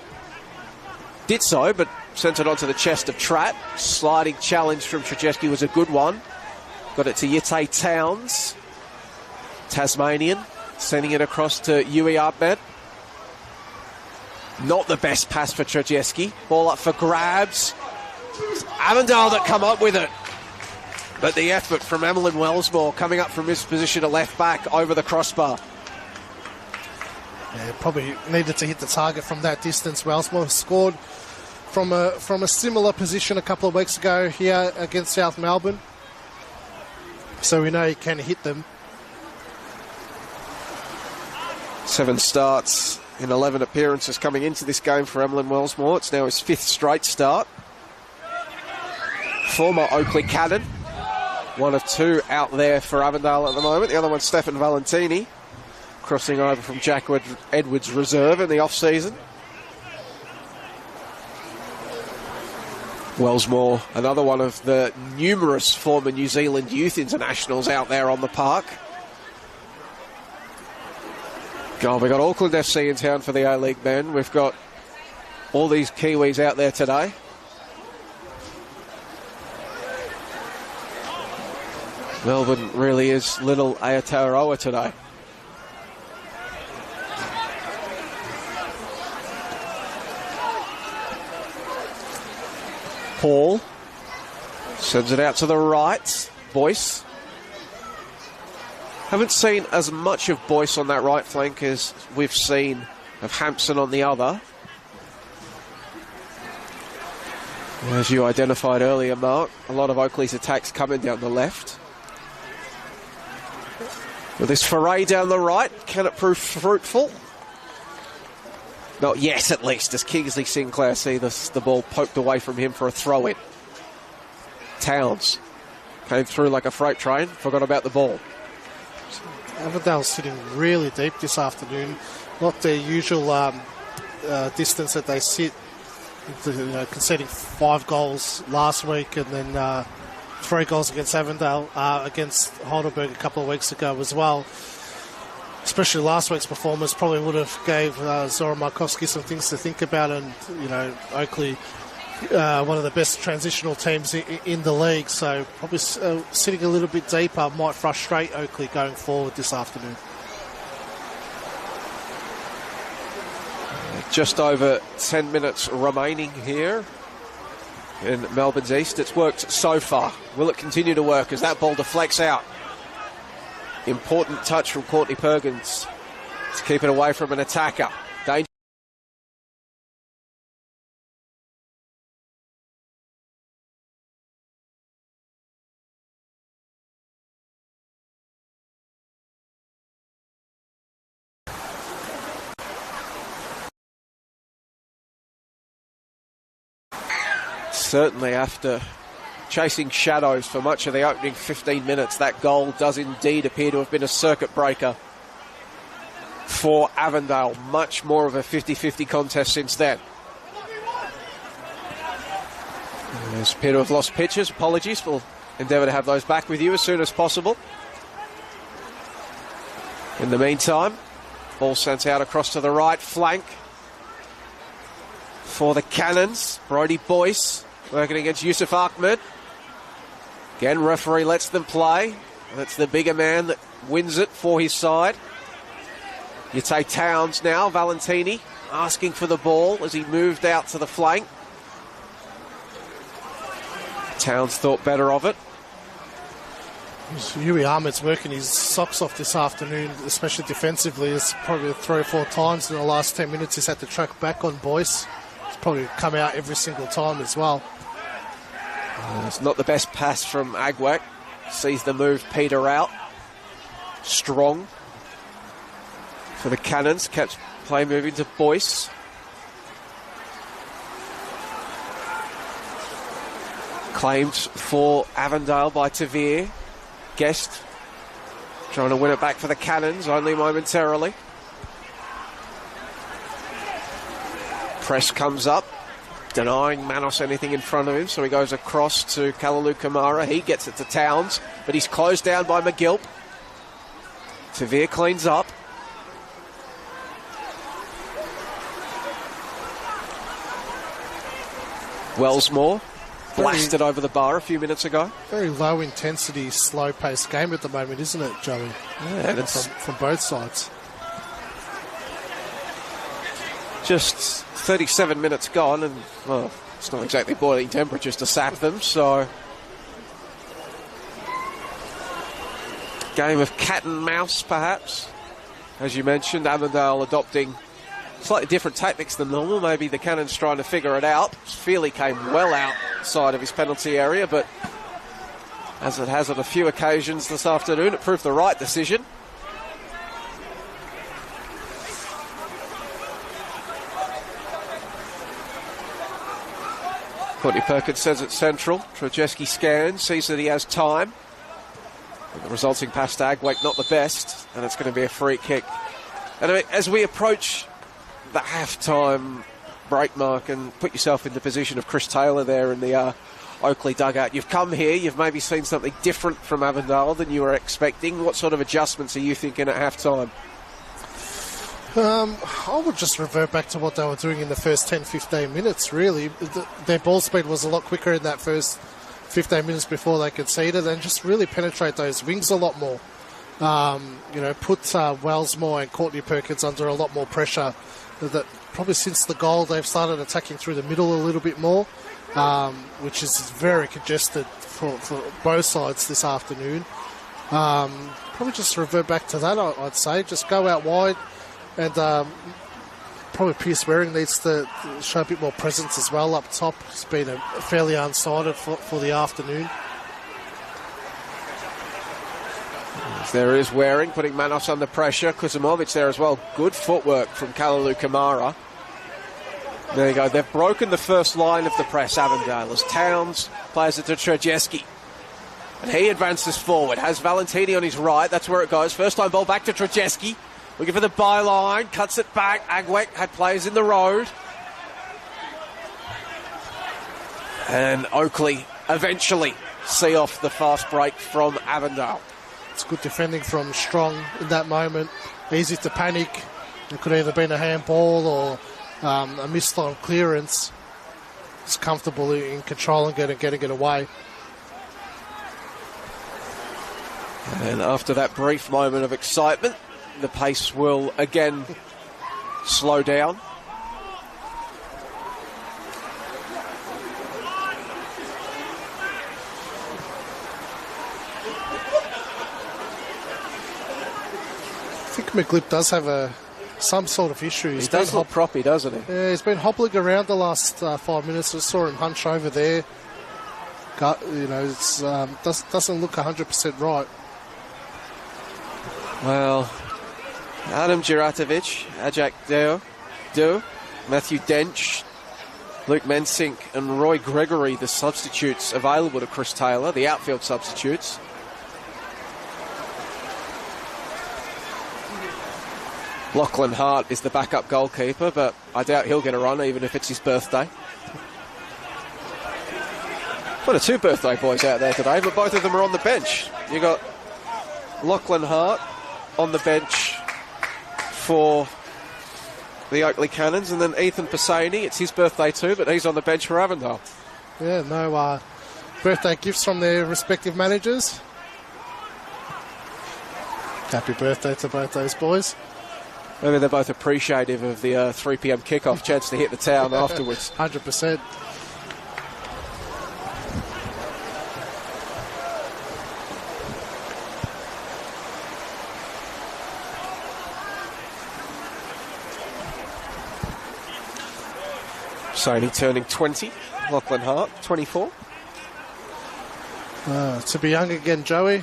Did so, but sent it onto the chest of Tratt. Sliding challenge from Trajeski was a good one. Got it to Yite Towns. Tasmanian sending it across to Yui Ahmed. Not the best pass for Trajeski. Ball up for grabs. It's Avondale that come up with it. But the effort from Emlyn Wellsmore coming up from his position of left back over the crossbar. Yeah, probably needed to hit the target from that distance. Wellsmore scored from a similar position a couple of weeks ago here against South Melbourne. So we know he can hit them. 7 starts in 11 appearances coming into this game for Emlyn Wellsmore. It's now his 5th straight start. Former Oakleigh Cannon. One of 2 out there for Avondale at the moment. The other one's Stefan Valentini, crossing over from Jack Edwards' reserve in the off-season. Wellsmore, another one of the numerous former New Zealand youth internationals out there on the park. God, we've got Auckland FC in town for the A-League men. We've got all these Kiwis out there today. Melbourne really is little Aotearoa today. Paul sends it out to the right. Boyce Haven't seen as much of Boyce on that right flank as we've seen of Hampson on the other. As you identified earlier, Mark, a lot of Oakleigh's attacks coming down the left. With this foray down the right, can it prove fruitful? Not yet, at least, as Kingsley Sinclair sees the ball poked away from him for a throw-in. Towns came through like a freight train, forgot about the ball. Avondale sitting really deep this afternoon. Not their usual distance that they sit, conceding 5 goals last week and then 3 goals against Avondale, against Heidelberg a couple of weeks ago as well. Especially last week's performance probably would have gave Zora Markowski some things to think about, and Oakleigh, one of the best transitional teams in the league, so probably sitting a little bit deeper might frustrate Oakleigh going forward this afternoon. Just over 10 minutes remaining here in Melbourne's East. It's worked so far. Will it continue to work as that ball deflects out? Important touch from Courtney Perkins to keep it away from an attacker. Danger. Certainly after chasing shadows for much of the opening 15 minutes, that goal does indeed appear to have been a circuit breaker for Avondale. Much more of a 50-50 contest since then. They appear to have lost pitches. Apologies. We'll endeavour to have those back with you as soon as possible. In the meantime, ball sent out across to the right flank for the Cannons. Brodie Boyce working against Yusuf Ahmed. Again, referee lets them play. That's the bigger man that wins it for his side. You take Towns now. Valentini asking for the ball as he moved out to the flank. Towns thought better of it. Huey Ahmed's working his socks off this afternoon, especially defensively. It's probably 3 or 4 times in the last 10 minutes he's had to track back on Boyce. It's probably come out every single time as well. It's not the best pass from Aguek. Sees the move peter out. Strong for the Cannons. Kept play moving to Boyce. Claimed for Avondale by Tavir. Guest trying to win it back for the Cannons, only momentarily. Press comes up, denying Manos anything in front of him, so he goes across to Kalalu Kamara. He gets it to Towns, but he's closed down by McGilp. Tavir cleans up. Wellsmore blasted over the bar a few minutes ago. Very low intensity, slow paced game at the moment, isn't it, Joey? Yeah, it's from both sides. Just 37 minutes gone, and well, it's not exactly boiling temperatures to sap them, so game of cat and mouse perhaps. As you mentioned, Avondale adopting slightly different tactics than normal. Maybe the Cannons trying to figure it out. Feely came well outside of his penalty area, but as it has on a few occasions this afternoon, it proved the right decision. Courtney Perkins says it's central. Trojewski scans, sees that he has time. And the resulting pass to Aguek, not the best, and it's going to be a free kick. And I mean, as we approach the half-time break mark and put yourself in the position of Chris Taylor there in the Oakleigh dugout, you've come here, you've maybe seen something different from Avondale than you were expecting. What sort of adjustments are you thinking at half-time? I would just revert back to what they were doing in the first 10-15 minutes, really. Their ball speed was a lot quicker in that first 15 minutes before they conceded, and just really penetrate those wings a lot more. Put Wellsmore and Courtney Perkins under a lot more pressure. That probably since the goal they've started attacking through the middle a little bit more, which is very congested for both sides this afternoon. probably just revert back to that, I'd say. Just go out wide, and probably Pierce Waring needs to show a bit more presence as well up top. He's been fairly unsighted for the afternoon. There is Waring putting Manos under pressure. Kuzimovic there as well. Good footwork from Kalalu Kamara. There you go. They've broken the first line of the press, Avondale, as Towns plays it to Trzeski. And he advances forward. Has Valentini on his right. That's where it goes. First time ball back to Trzeski. Looking for the byline. Cuts it back. Aguek had players in the road. And Oakleigh eventually see off the fast break from Avondale. It's good defending from Strong in that moment. Easy to panic. It could either have been a handball or a missed on clearance. It's comfortable in control and getting it away. And after that brief moment of excitement, the pace will again slow down. I think McGlip does have some sort of issue. He does look proppy, doesn't he? Yeah, he's been hobbling around the last 5 minutes. I saw him hunch over there. It's doesn't look 100% right. Well, Adam Giratovic, Ajak Deo, Matthew Dench, Luke Mensink and Roy Gregory, the substitutes available to Chris Taylor, the outfield substitutes. Lachlan Hart is the backup goalkeeper, but I doubt he'll get a run even if it's his birthday. Well, two birthday boys out there today, but both of them are on the bench. You got Lachlan Hart on the bench for the Oakleigh Cannons, and then Ethan Pisani, it's his birthday too, but he's on the bench for Avondale. Yeah, no birthday gifts from their respective managers. Happy birthday to both those boys. Maybe they're both appreciative of the 3 p.m. kickoff chance to hit the town afterwards. 100%. Sony turning 20, Lachlan Hart 24. To be young again, Joey.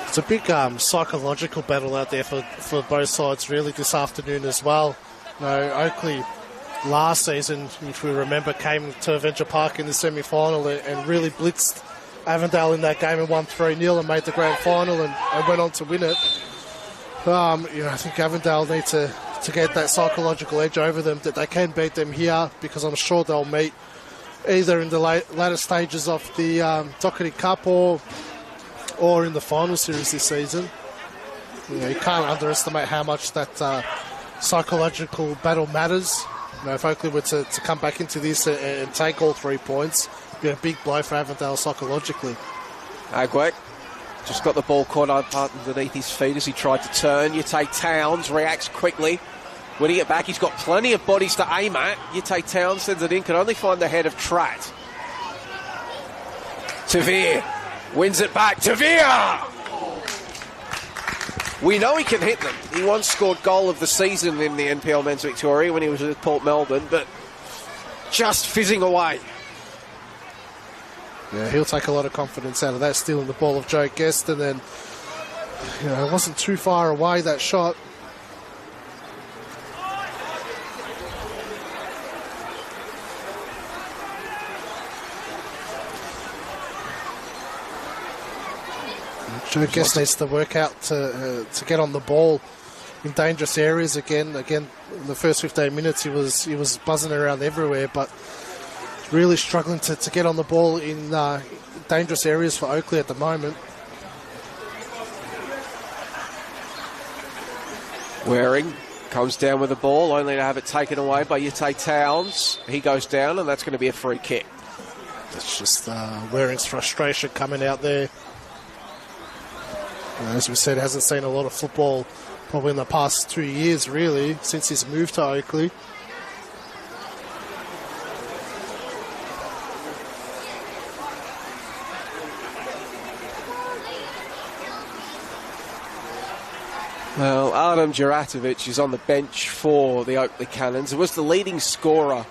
It's a big psychological battle out there for both sides really this afternoon as well. Oakleigh last season, if we remember, came to Avenger Park in the semi-final and really blitzed Avondale in that game and won 3-0 and made the grand final and went on to win it. I think Avondale need to get that psychological edge over them, that they can beat them here, because I'm sure they'll meet either in the latter stages of the Doherty Cup or in the final series this season. You can't underestimate how much that psychological battle matters. If Oakleigh were to come back into this and take all 3 points, it'd be a big blow for Avondale psychologically. Aguek just got the ball caught underneath his feet as he tried to turn. You take Towns, reacts quickly. Winning it back, he's got plenty of bodies to aim at. You take Towns, sends it in, can only find the head of Tratt. Tavir wins it back. Tavir! We know he can hit them. He once scored goal of the season in the NPL Men's Victoria when he was with Port Melbourne, but just fizzing away. Yeah, he'll take a lot of confidence out of that, stealing the ball of Joe Guest, and then, it wasn't too far away, that shot. Joe Guest needs to work out to get on the ball in dangerous areas again. Again, in the first 15 minutes, he was buzzing around everywhere, but really struggling to get on the ball in dangerous areas for Oakleigh at the moment. Waring comes down with the ball, only to have it taken away by Yate Towns. He goes down, and that's going to be a free kick. That's just Waring's frustration coming out there. As we said, hasn't seen a lot of football probably in the past 2 years, really, since he's moved to Oakleigh. Well, Artem Juratovic is on the bench for the Oakleigh Cannons. It was the leading scorer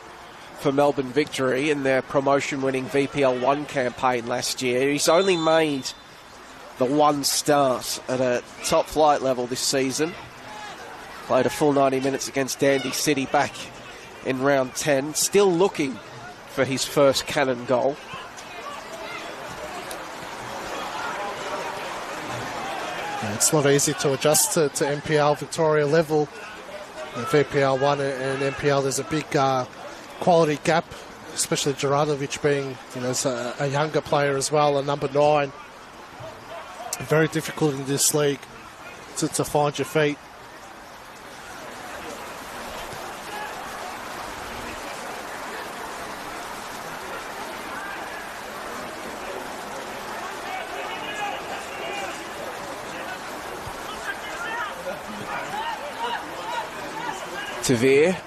for Melbourne Victory in their promotion-winning VPL1 campaign last year. He's only made the one start at a top-flight level this season. Played a full 90 minutes against Dandy City back in round 10. Still looking for his first Cannon goal. It's not easy to adjust to NPL Victoria level. In VPL 1 and NPL, there's a big quality gap, especially Juratovic being a younger player as well, a number 9. Very difficult in this league to find your feet. Tavir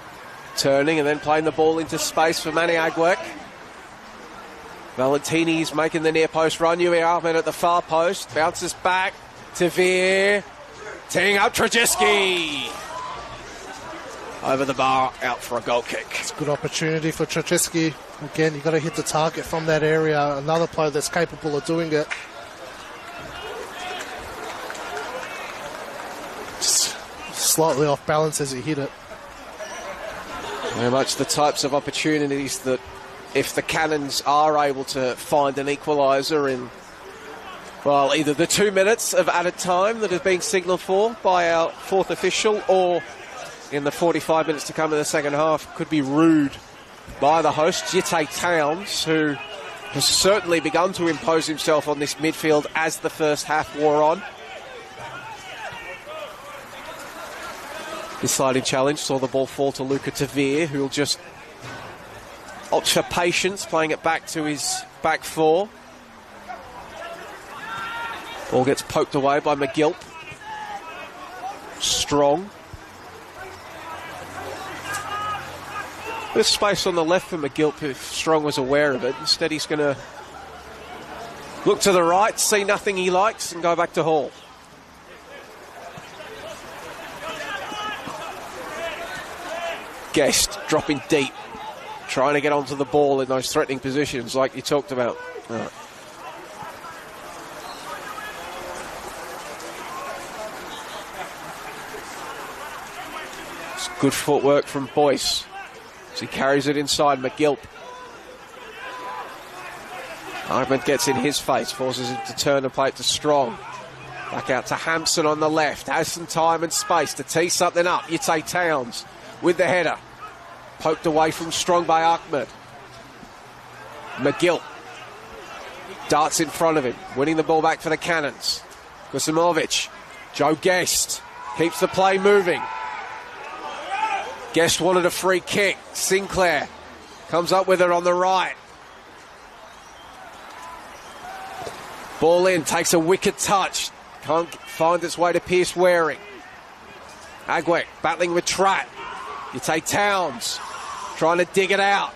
turning and then playing the ball into space for Manny Aguek. Valentini's making the near post run. Yui Ahmed at the far post. Bounces back. Tavir teeing up Trajeski. Over the bar, out for a goal kick. It's a good opportunity for Trajeski. Again, you've got to hit the target from that area. Another player that's capable of doing it. Just slightly off balance as he hit it. Very much the types of opportunities that, if the Cannons are able to find an equaliser in, well, either the 2 minutes of added time that is being signalled for by our fourth official, or in the 45 minutes to come in the second half, could be rued by the hosts. Yite Towns, who has certainly begun to impose himself on this midfield as the first half wore on. This sliding challenge saw the ball fall to Luca Tavir, who will just opt for patience, playing it back to his back four. Ball gets poked away by McGilp. Strong. There's space on the left for McGilp if Strong was aware of it. Instead, he's going to look to the right, see nothing he likes, and go back to Hall. Guest dropping deep, trying to get onto the ball in those threatening positions like you talked about. Right. It's good footwork from Boyce as he carries it inside. McGilp. Ahmed gets in his face, forces him to turn and play it to Strong. Back out to Hampson on the left. Has some time and space to tee something up. Yite Towns with the header. Poked away from Strong by Ahmed. McGill darts in front of him, winning the ball back for the Cannons. Kusimovic. Joe Guest keeps the play moving. Guest wanted a free kick. Sinclair comes up with it on the right. Ball in, takes a wicked touch. Can't find its way to Pierce Waring. Aguek battling with Tratt. Yite Towns trying to dig it out.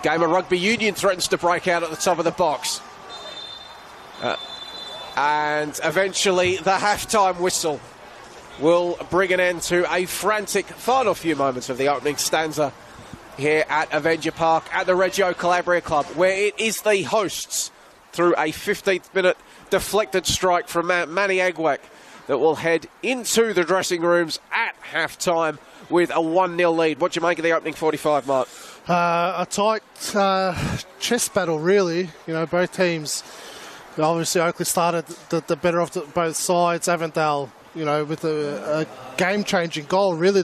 Game of rugby union threatens to break out at the top of the box. And eventually the halftime whistle will bring an end to a frantic final few moments of the opening stanza here at Avenger Park at the Reggio Calabria Club, where it is the hosts through a 15th minute deflected strike from Manny Aguek that will head into the dressing rooms at half-time with a 1-0 lead. What do you make of the opening 45, Mark? A tight chess battle, really. You know, both teams, obviously Oakleigh started the better of both sides. Avondale, you know, with a game-changing goal, really.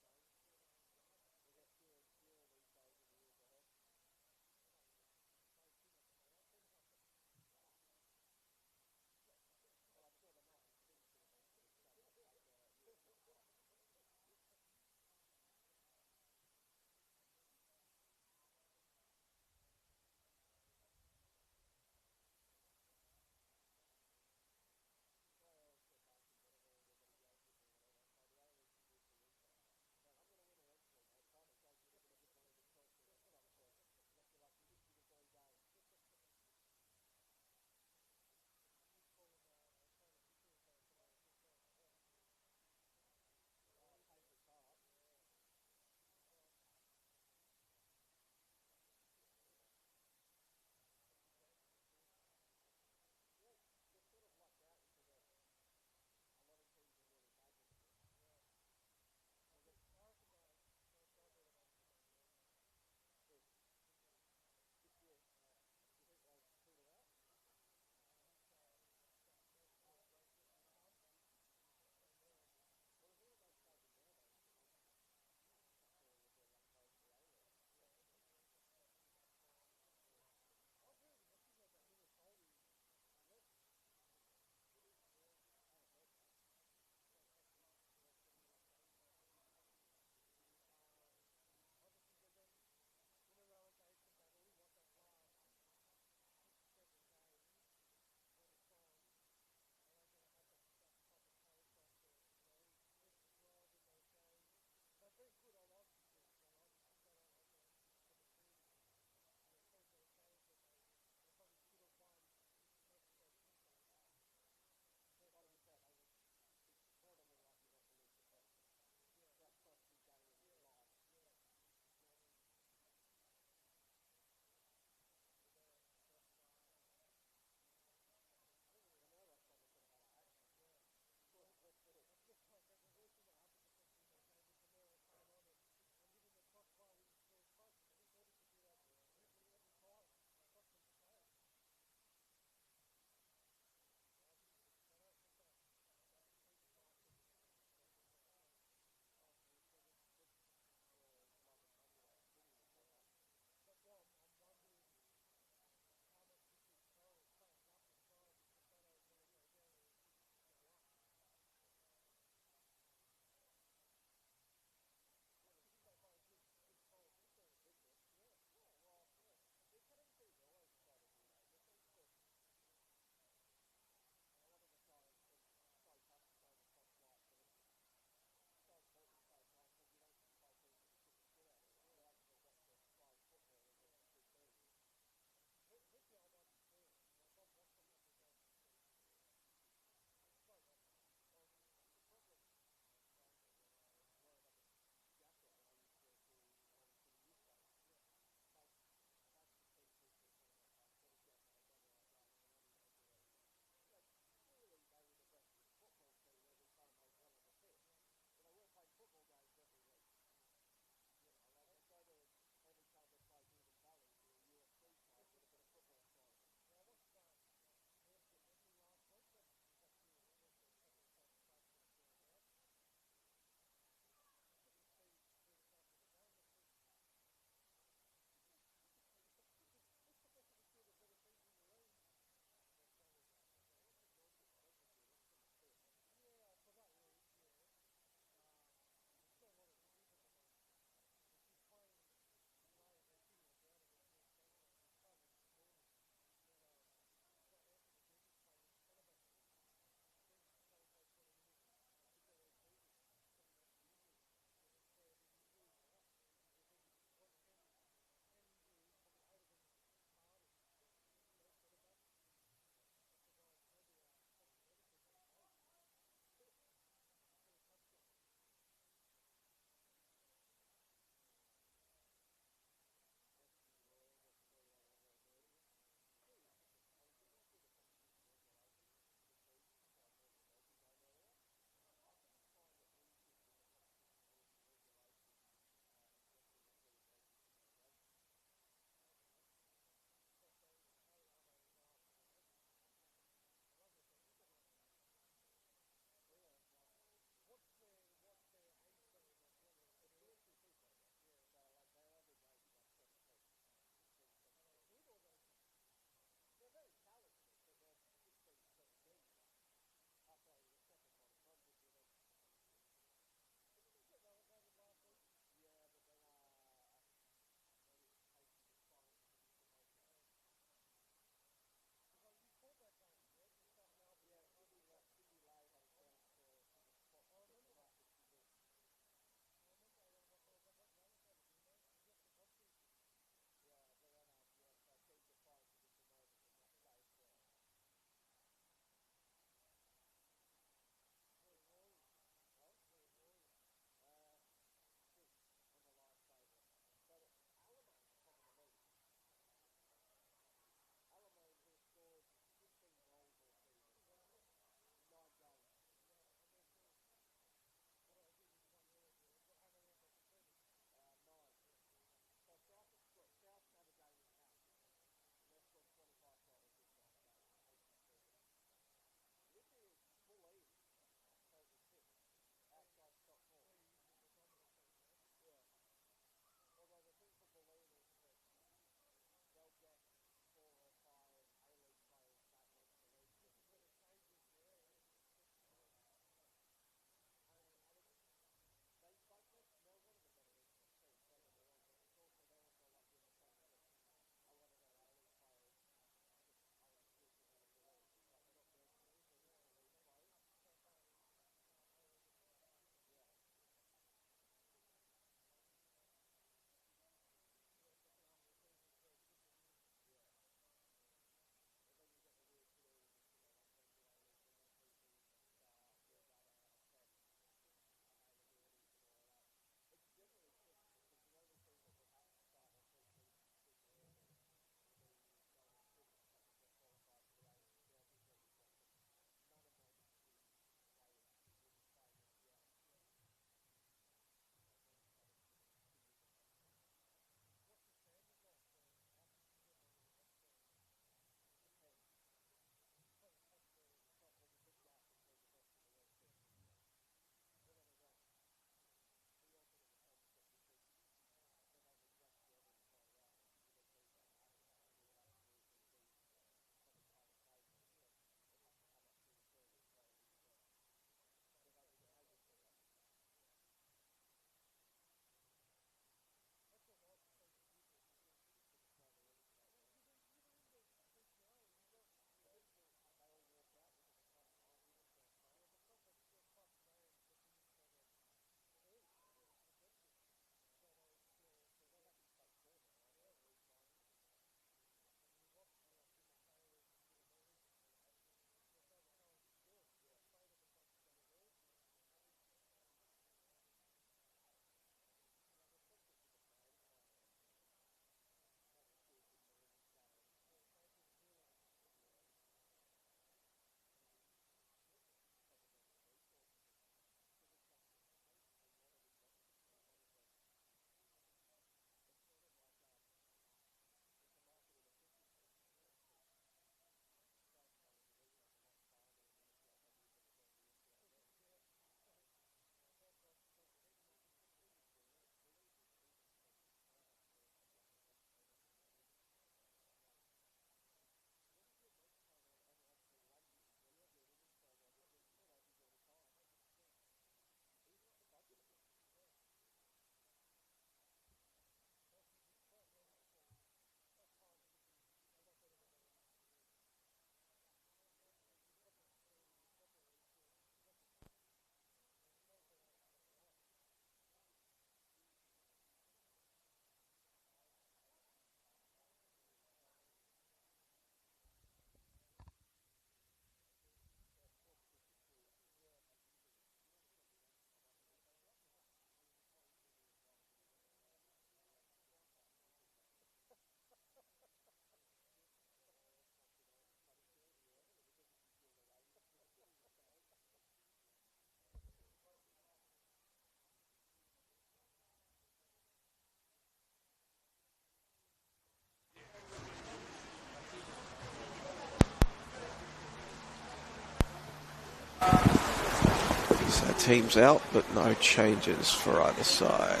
teams out, but no changes for either side.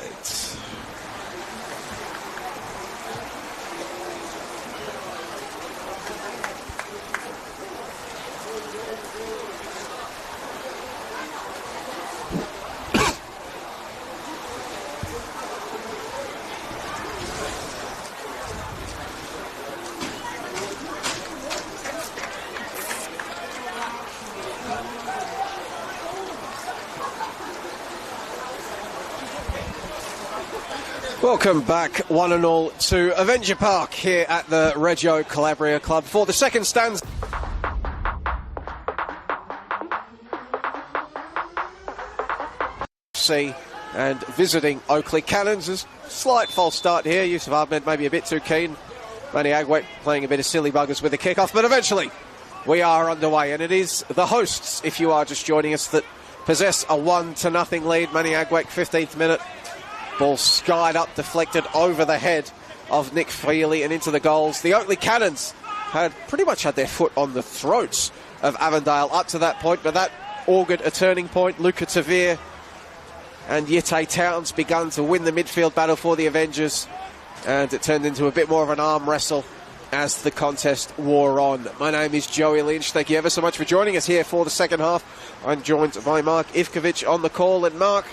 Welcome back, one and all, to Avenger Park here at the Reggio Calabria Club for the second stanza. And visiting Oakleigh Cannons. A slight false start here. Yusuf Ahmed maybe a bit too keen. Manny Aguek playing a bit of silly buggers with the kickoff, but eventually we are underway, and it is the hosts, if you are just joining us, that possess a 1-0 lead. Manny Aguek, 15th minute. Ball skied up, deflected over the head of Nick Freely and into the goals. The Oakleigh Cannons had pretty much had their foot on the throats of Avondale up to that point, but that augured a turning point. Luca Tavir and Yite Towns begun to win the midfield battle for the Avengers, and it turned into a bit more of an arm wrestle as the contest wore on. My name is Joey Lynch. Thank you ever so much for joining us here for the second half. I'm joined by Mark Ivkovic on the call. And Mark,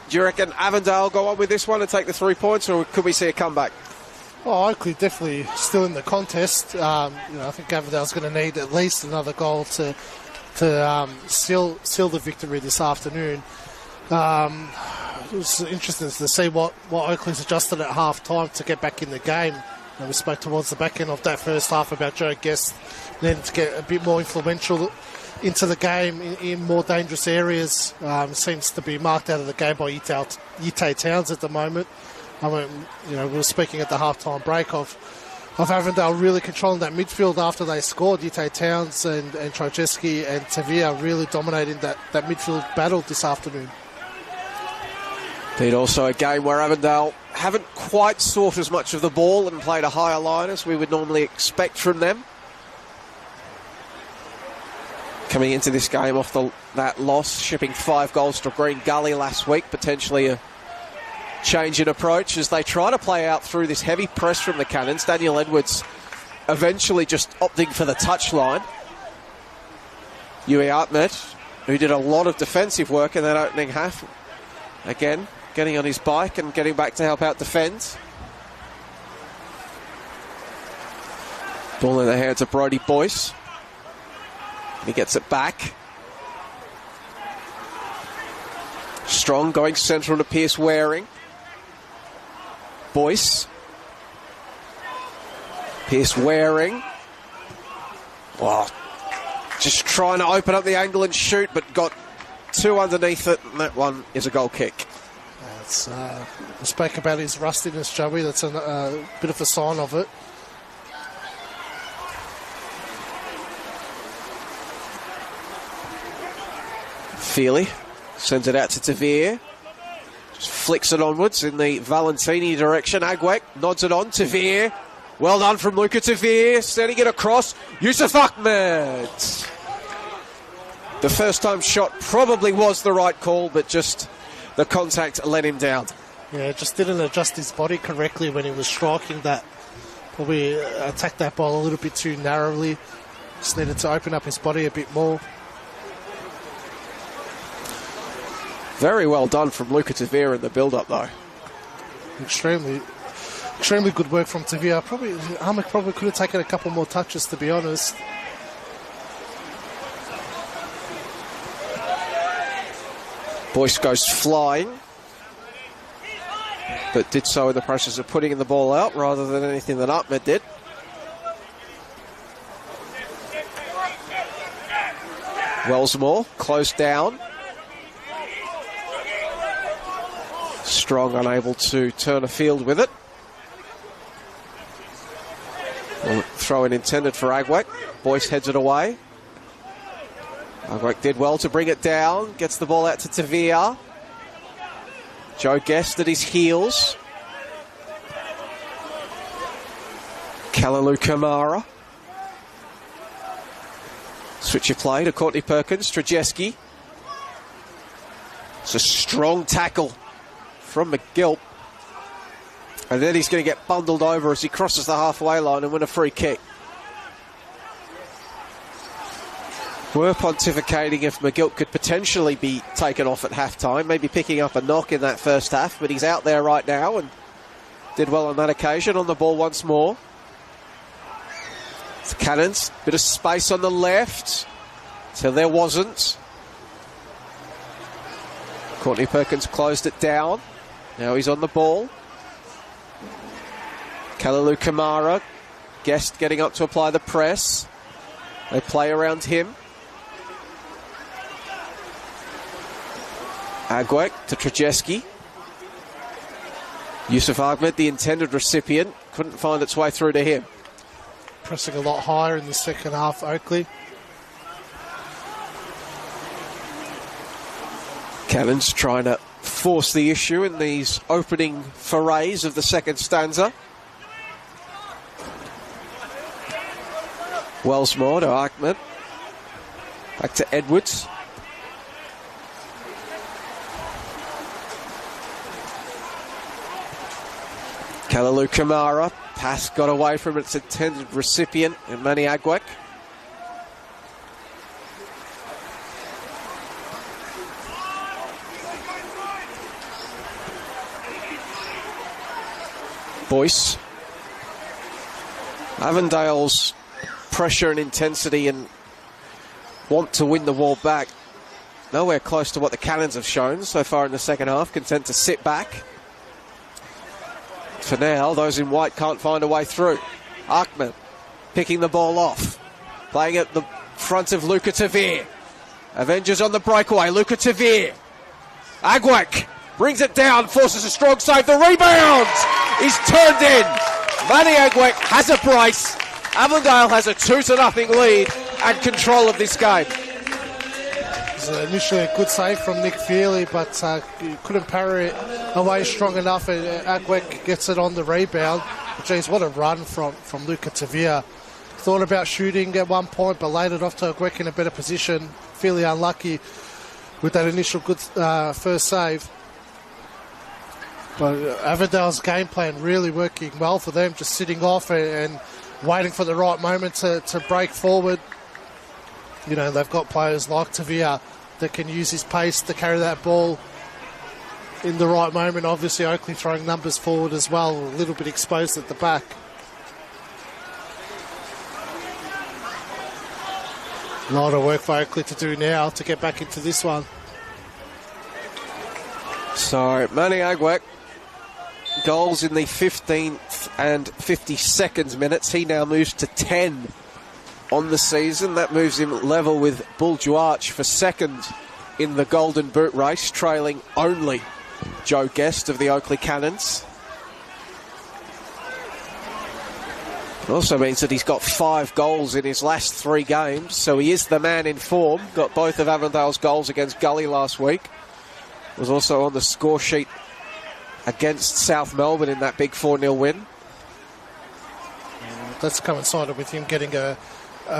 do you reckon Avondale go on with this one and take the 3 points, or could we see a comeback? Well, Oakleigh definitely still in the contest. I think Avondale's going to need at least another goal to seal the victory this afternoon. It was interesting to see what Oakleigh's adjusted at half time to get back in the game. We spoke towards the back end of that first half about Joe Guest needing to get a bit more influential into the game in more dangerous areas. Seems to be marked out of the game by Yite Towns at the moment. We were speaking at the half-time break of Avondale really controlling that midfield after they scored. Yite Towns and Trojeski and Tavia really dominating that midfield battle this afternoon. Indeed, also a game where Avondale haven't quite sought as much of the ball and played a higher line as we would normally expect from them. Coming into this game off that loss, shipping 5 goals to Green Gully last week, potentially a change in approach as they try to play out through this heavy press from the Cannons. Daniel Edwards eventually just opting for the touchline. Yui Ahmed, who did a lot of defensive work in that opening half, again getting on his bike and getting back to help out defend. Ball in the hands of Brodie Boyce. He gets it back. Strong going central to Pierce Waring. Boyce. Pierce Waring. Wow. Just trying to open up the angle and shoot, but got 2 underneath it, and that one is a goal kick. We spoke about his rustiness, Joey. That's a bit of a sign of it. Feely sends it out to Tavir. Just flicks it onwards in the Valentini direction. Aguek nods it on. Tavir. Well done from Luca Tavir. Sending it across. Yusuf Ahmed. The first time shot probably was the right call, but just the contact let him down. Yeah, just didn't adjust his body correctly when he was striking that. Probably attacked that ball a little bit too narrowly. Just needed to open up his body a bit more. Very well done from Luca Tavir in the build-up, though. Extremely good work from Tavir. Ahmed probably could have taken a couple more touches, to be honest. Boyce goes flying, but did so in the process of putting the ball out rather than anything that Ahmed did. Wellsmore closed down. Strong unable to turn a field with it. Well, throw in intended for Aguek. Boyce heads it away. Aguek did well to bring it down. Gets the ball out to Tavia. Joe Guest at his heels. Kalalu Kamara. Switch of play to Courtney Perkins. Trajeski. It's a strong tackle from McGilt. And then he's going to get bundled over as he crosses the halfway line and win a free kick. We're pontificating if McGilt could potentially be taken off at half-time, maybe picking up a knock in that first half, but he's out there right now and did well on that occasion. On the ball once more. The Cannons, bit of space on the left, so there wasn't. Courtney Perkins closed it down. Now he's on the ball. Kalalu Kamara, Guest getting up to apply the press. They play around him. Aguek to Trajeski. Yusuf Ahmed, the intended recipient, couldn't find its way through to him. Pressing a lot higher in the second half, Oakleigh. Cannons trying to force the issue in these opening forays of the second stanza. Wellsmore to Ahmed. Back to Edwards. Kalalu Kamara. Pass got away from its intended recipient, Manny Aguek. Boyce. Avondale's pressure and intensity and want to win the ball back nowhere close to what the Cannons have shown so far in the second half, content to sit back. For now, those in white can't find a way through. Ahmed picking the ball off, playing at the front of Luca Tavir. Avengers on the breakaway, Luca Tavir. Aguek brings it down, forces a strong save. The rebound is turned in. Manny Aguek has a brace. Avondale has a 2-0 lead and control of this game. It was initially a good save from Nick Feely, but couldn't parry it away strong enough, and Aguek gets it on the rebound. Jeez, what a run from Luca Tavir. Thought about shooting at one point, but laid it off to Aguek in a better position. Feely unlucky with that initial good first save. But Avondale's game plan really working well for them, just sitting off and waiting for the right moment to break forward. You know, they've got players like Tavir that can use his pace to carry that ball in the right moment. Obviously, Oakleigh throwing numbers forward as well, a little bit exposed at the back. A lot of work for Oakleigh to do now to get back into this one. So, Manny Aguek, goals in the 15th and 52nd minutes. He now moves to 10 on the season. That moves him level with Bull Duarch for second in the Golden Boot race, trailing only Joe Guest of the Oakleigh Cannons. It also means that he's got 5 goals in his last 3 games, so he is the man in form. Got both of Avondale's goals against Gully last week. Was also on the score sheet against South Melbourne in that big 4-0 win. That's coincided with him getting a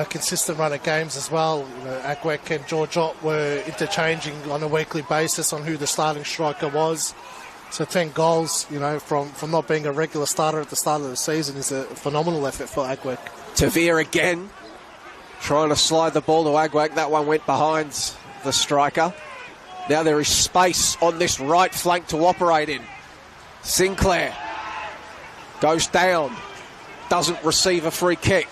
consistent run of games as well. You know, Aguek and George Ott were interchanging on a weekly basis on who the starting striker was. So 10 goals, you know, from not being a regular starter at the start of the season is a phenomenal effort for Aguek. Tavir again, trying to slide the ball to Aguek. That one went behind the striker. Now there is space on this right flank to operate in. Sinclair goes down, doesn't receive a free kick.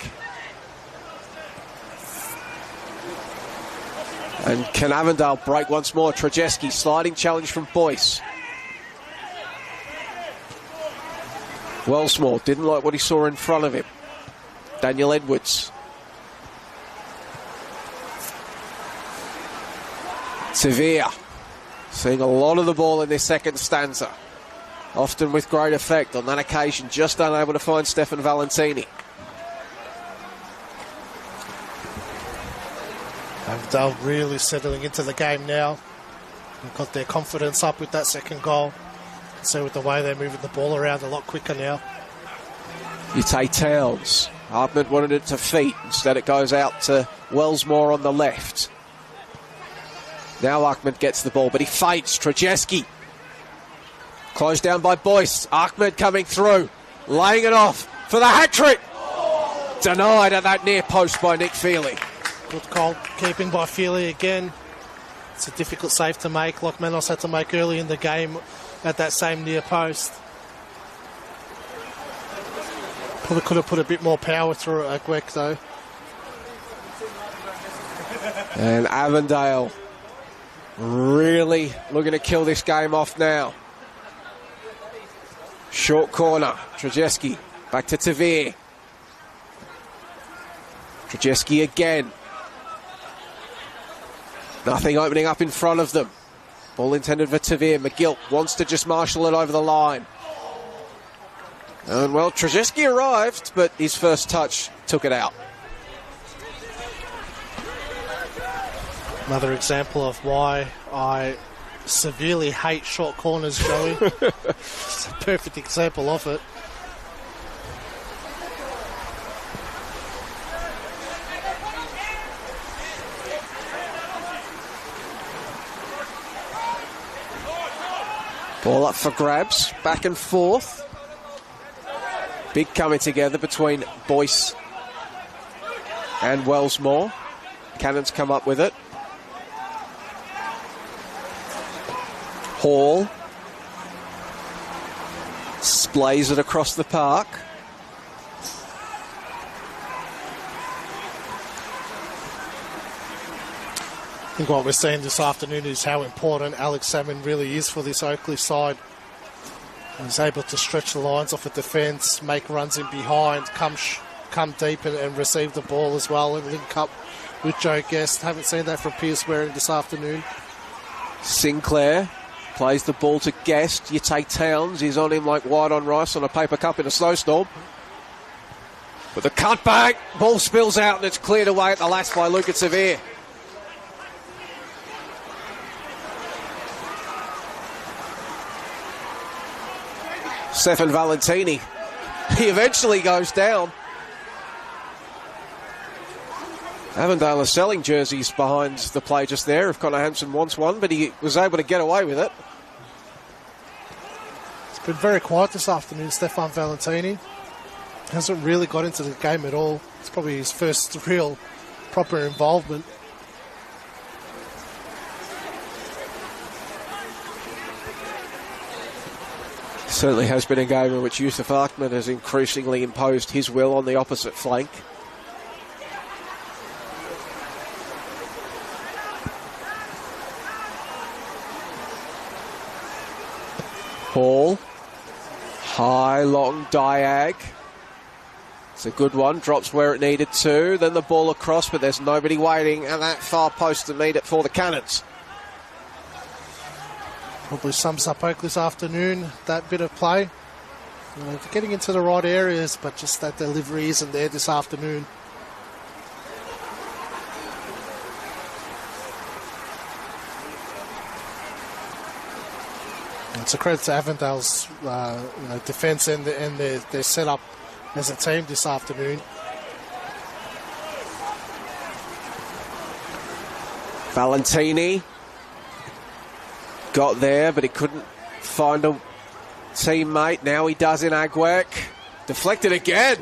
And can Avondale break once more? Trajeski, sliding challenge from Boyce. Wellsmore didn't like what he saw in front of him. Daniel Edwards. Severe. Seeing a lot of the ball in this second stanza. Often with great effect. On that occasion, just unable to find Stefan Valentini. Avondale really settling into the game now. They've got their confidence up with that second goal. So with the way they're moving the ball around a lot quicker now. Utah Towns. Ahmed wanted it to feet. Instead it goes out to Wellsmore on the left. Now Ahmed gets the ball, but he fights. Trajeski. Closed down by Boyce. Ahmed coming through. Laying it off for the hat-trick. Denied at that near post by Nick Feely. Good call, keeping by Feely again. It's a difficult save to make, like Manos had to make early in the game at that same near post. Probably could have put a bit more power through Aguek though. And Avondale really looking to kill this game off now. Short corner, Trajeski back to Tavir. Trajeski again. Nothing opening up in front of them. Ball intended for Tavir. McGill wants to just marshal it over the line. And well, Trajeski arrived, but his first touch took it out. Another example of why I severely hate short corners, Joey. It's a perfect example of it. Ball up for grabs, back and forth. Big coming together between Boyce and Wellsmore. Cannons come up with it. Hall splays it across the park. I think what we're seeing this afternoon is how important Alex Salmon really is for this Oakleigh side. He's able to stretch the lines off the defence, make runs in behind, come deep and receive the ball as well and link up with Joe Guest. Haven't seen that from Pierce Waring this afternoon. Sinclair plays the ball to Guest. You take Towns. He's on him like white on rice on a paper cup in a snowstorm. With the cutback, ball spills out and it's cleared away at the last by Luca Tavir. Stefan Valentini. He eventually goes down. Avondale are selling jerseys behind the play just there if Connor Hampson wants one, but he was able to get away with it. It's been very quiet this afternoon, Stefan Valentini. Hasn't really got into the game at all. It's probably his first real proper involvement. Certainly has been a game in which Yusuf Ahmed has increasingly imposed his will on the opposite flank. Hall, high, long diag. It's a good one, drops where it needed to. Then the ball across, but there's nobody waiting at that far post to meet it for the Cannons. Probably sums up Oakleigh this afternoon, that bit of play. They're getting into the right areas, but just that delivery isn't there this afternoon. It's a credit to Avondale's defence and their setup as a team this afternoon. Valentini got there, but he couldn't find a teammate. Now he does in Aguek. Deflected again.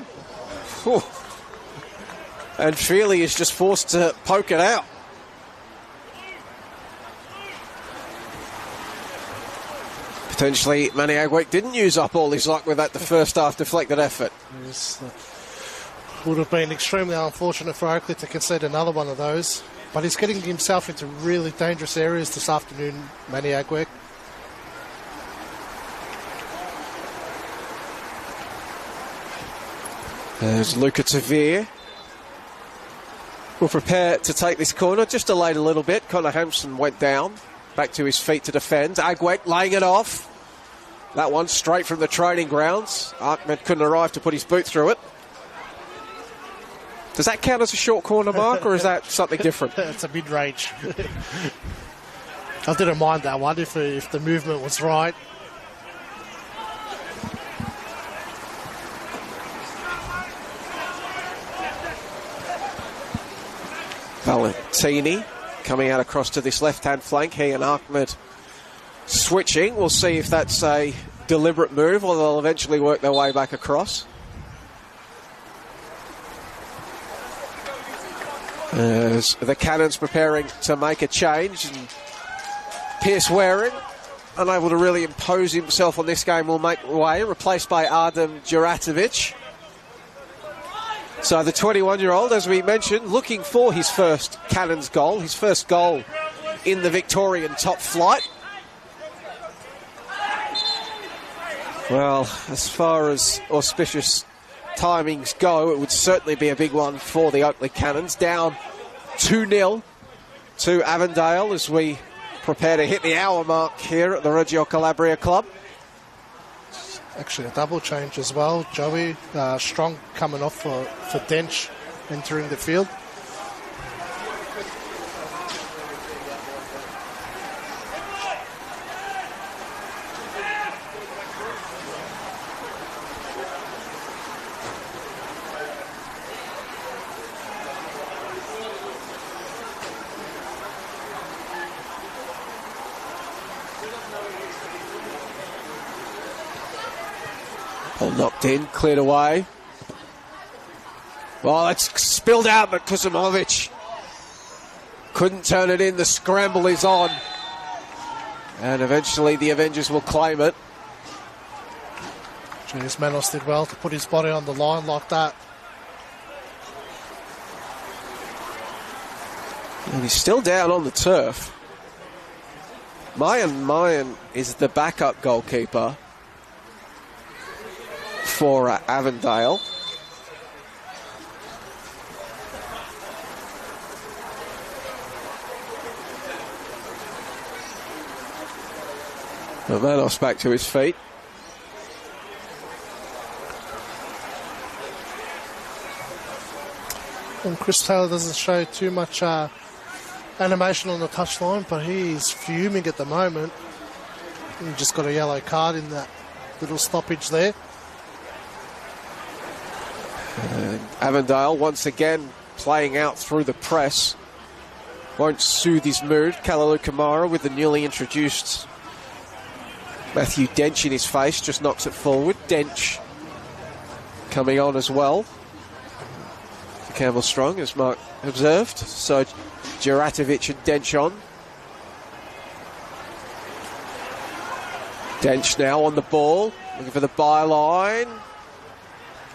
Whew. And Feely is just forced to poke it out. Potentially, Manny Aguek didn't use up all his luck with that, the first half deflected effort. Yes, would have been extremely unfortunate for Oakleigh to concede another one of those. But he's getting himself into really dangerous areas this afternoon, Manny Aguek. There's Luca Tavir. Will prepare to take this corner, just delayed a little bit. Connor Hampson went down, back to his feet to defend. Aguek laying it off. That one straight from the training grounds. Ahmed couldn't arrive to put his boot through it. Does that count as a short corner, Mark, or is that something different? It's a mid-range. I didn't mind that one if the movement was right. Valentini coming out across to this left-hand flank. He and Ahmed switching. We'll see if that's a deliberate move or they'll eventually work their way back across. As the Cannons preparing to make a change, and Pierce Waring, unable to really impose himself on this game, will make way, replaced by Adam Juratovic. So the 21-year-old, as we mentioned, looking for his first Cannons goal, his first goal in the Victorian top flight. Well, as far as auspicious timings go, it would certainly be a big one for the Oakleigh Cannons. Down 2-0 to Avondale as we prepare to hit the hour mark here at the Reggio Calabria Club. Actually a double change as well, Joey. Strong coming off for Dench entering the field. Knocked in, cleared away. Well, it's spilled out, but Kuzimovic couldn't turn it in. The scramble is on. And eventually the Avengers will claim it. Julius Manos did well to put his body on the line like that. And he's still down on the turf. Mayan is the backup goalkeeper for Avondale. Manos back to his feet. And Chris Taylor doesn't show too much animation on the touchline, but he's fuming at the moment. He just got a yellow card in that little stoppage there. Avondale once again playing out through the press. Won't soothe his mood. Kalalu Kamara with the newly introduced Matthew Dench in his face, just knocks it forward. Dench coming on as well for Campbell Strong, as Mark observed. So Juratovic and Dench on. Dench now on the ball, looking for the byline.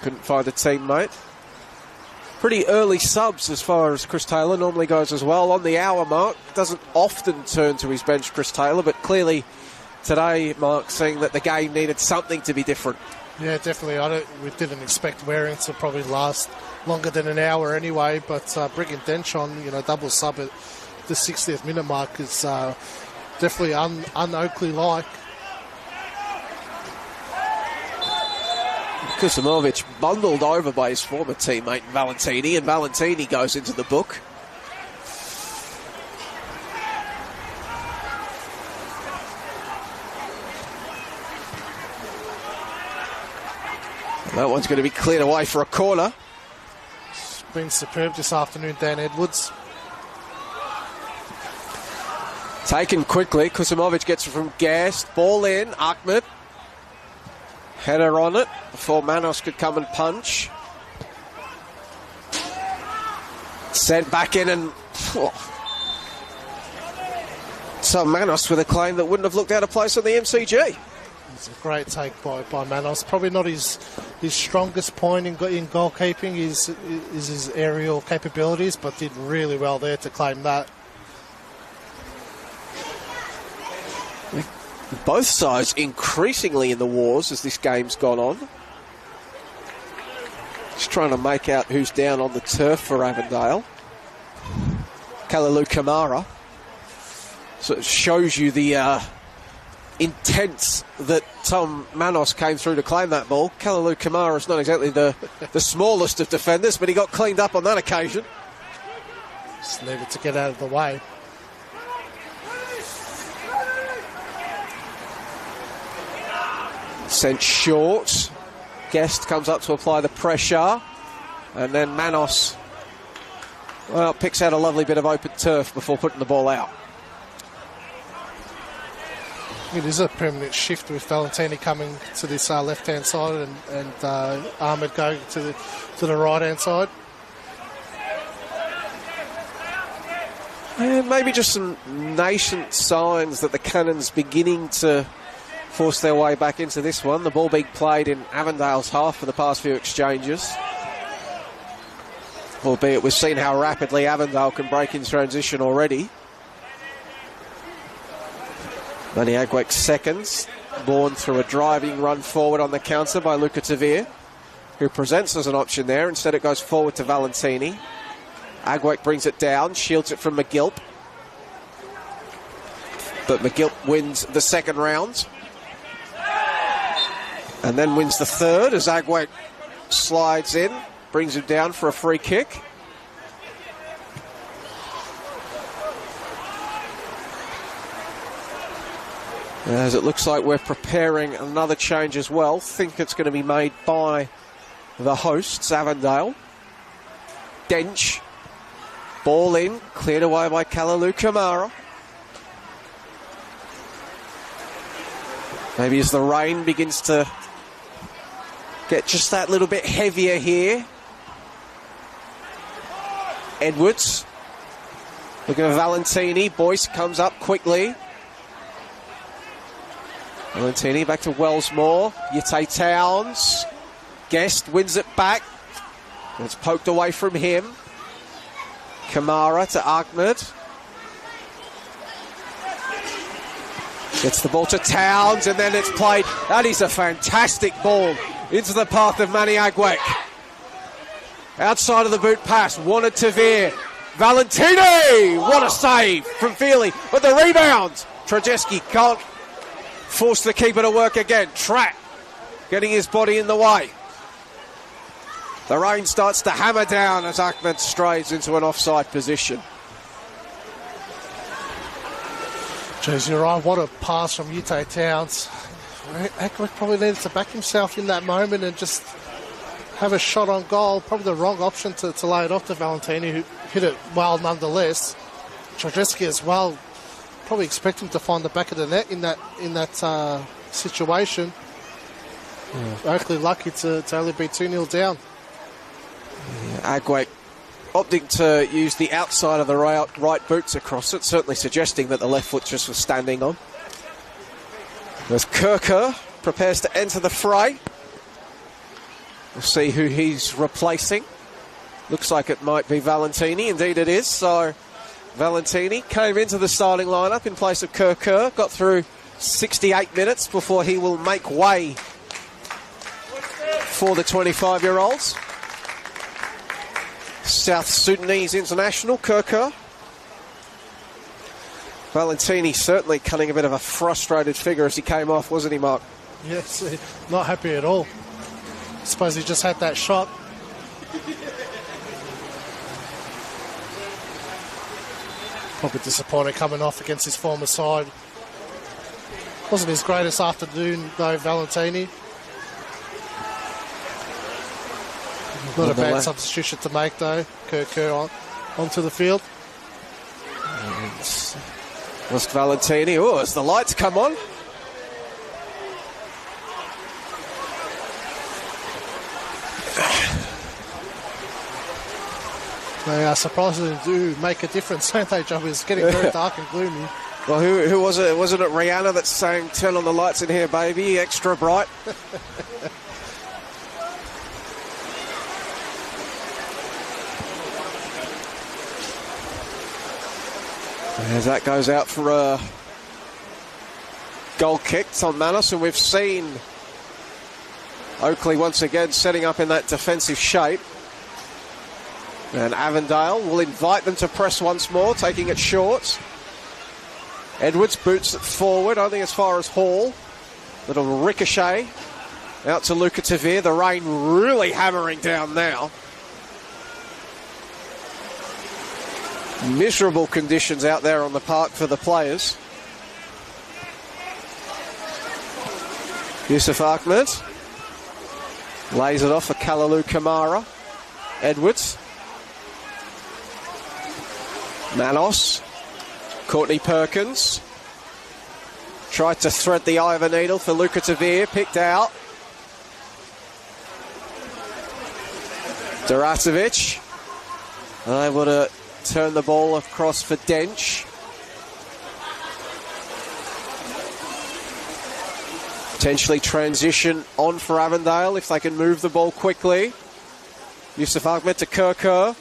Couldn't find a teammate. Pretty early subs as far as Chris Taylor normally goes as well. On the hour mark, doesn't often turn to his bench, Chris Taylor, but clearly today, Mark, saying that the game needed something to be different. Yeah, definitely. We didn't expect Waring to probably last longer than an hour anyway, but bringing Dench on, double sub at the 60th minute mark is definitely un-Oakleigh-like. Kuzimovic bundled over by his former teammate Valentini, and Valentini goes into the book. And that one's going to be cleared away for a corner. It's been superb this afternoon, Dan Edwards. Taken quickly. Kuzimovic gets it from Gast. Ball in. Ahmed. Header on it before Manos could come and punch. Sent back in and... So Manos with a claim that wouldn't have looked out of place on the MCG. It's a great take by Manos. Probably not his strongest point in goalkeeping is his aerial capabilities, but did really well there to claim that. Both sides increasingly in the wars as this game's gone on. Just trying to make out who's down on the turf for Avondale. Kalalu Kamara. So it shows you the intense that Tom Manos came through to claim that ball. Kalalu Kamara is not exactly the smallest of defenders, but he got cleaned up on that occasion. Just leave it to get out of the way. Sent short. Guest comes up to apply the pressure. And then Manos Well, picks out a lovely bit of open turf before putting the ball out. It is a permanent shift with Valentini coming to this left-hand side and Ahmed going to the right-hand side. And maybe just some nascent signs that the Cannons beginning to force their way back into this one. The ball being played in Avondale's half for the past few exchanges. Albeit we've seen how rapidly Avondale can break in transition already. Manny Aguek seconds, born through a driving run forward on the counter by Luca Tavir, who presents as an option there. Instead it goes forward to Valentini. Aguek brings it down, shields it from McGilp. But McGilp wins the second round. And then wins the third as Aguek slides in, brings him down for a free kick. As it looks like we're preparing another change as well. Think it's going to be made by the hosts, Avondale. Dench. Ball in, cleared away by Kalalu Kamara. Maybe as the rain begins to get just that little bit heavier here. Edwards. Looking at Valentini. Boyce comes up quickly. Valentini back to Wellsmore. Yate Towns. Guest wins it back. It's poked away from him. Kamara to Ahmed. Gets the ball to Towns and then it's played. That is a fantastic ball into the path of Manny Aguek. Outside of the boot pass. Wanted Tavir. Valentini! What a save from Feely. But the rebound. Trajeski can't force the keeper to work again. Trapp getting his body in the way. The rain starts to hammer down as Ahmed strays into an offside position. Jeez, you're right. What a pass from Yate Towns. Aguek probably needed to back himself in that moment and just have a shot on goal. Probably the wrong option to lay it off to Valentini, who hit it well nonetheless. Trajeski as well. Probably expect him to find the back of the net in that situation. Yeah. Oakleigh lucky to only be 2-0 down. Yeah, Aguek opting to use the outside of the right boots across it, certainly suggesting that the left foot just was standing on. As Kirker prepares to enter the fray. We'll see who he's replacing. Looks like it might be Valentini. Indeed it is. So Valentini came into the starting lineup in place of Kirker. Got through 68 minutes before he will make way for the 25-year-olds. South Sudanese international, Kirker. Valentini certainly cutting a bit of a frustrated figure as he came off, wasn't he, Mark? Yes, not happy at all. I suppose he just had that shot. Probably disappointed coming off against his former side. Wasn't his greatest afternoon, though, Valentini. Not a bad substitution to make, though. Kirker onto the field. Lost Valentini. Oh, as the lights come on. They are surprisingly do make a difference, don't they, Joe? It's getting very dark and gloomy. Well, who was it? Wasn't it Rihanna that sang "Turn on the lights in here, baby"? Extra bright. As that goes out for a goal kick on Manus, and we've seen Oakleigh once again setting up in that defensive shape. And Avondale will invite them to press once more, taking it short. Edwards boots it forward, only as far as Hall. Little ricochet out to Luca Tavir. The rain really hammering down now. Miserable conditions out there on the park for the players. Yusuf Ahmed lays it off for Kalalu Kamara. Edwards. Manos. Courtney Perkins. Tried to thread the eye of a needle for Luca Tavir. Picked out. Duracevic. Able to turn the ball across for Dench. Potentially transition on for Avondale if they can move the ball quickly. Yusuf Ahmed to Kirker.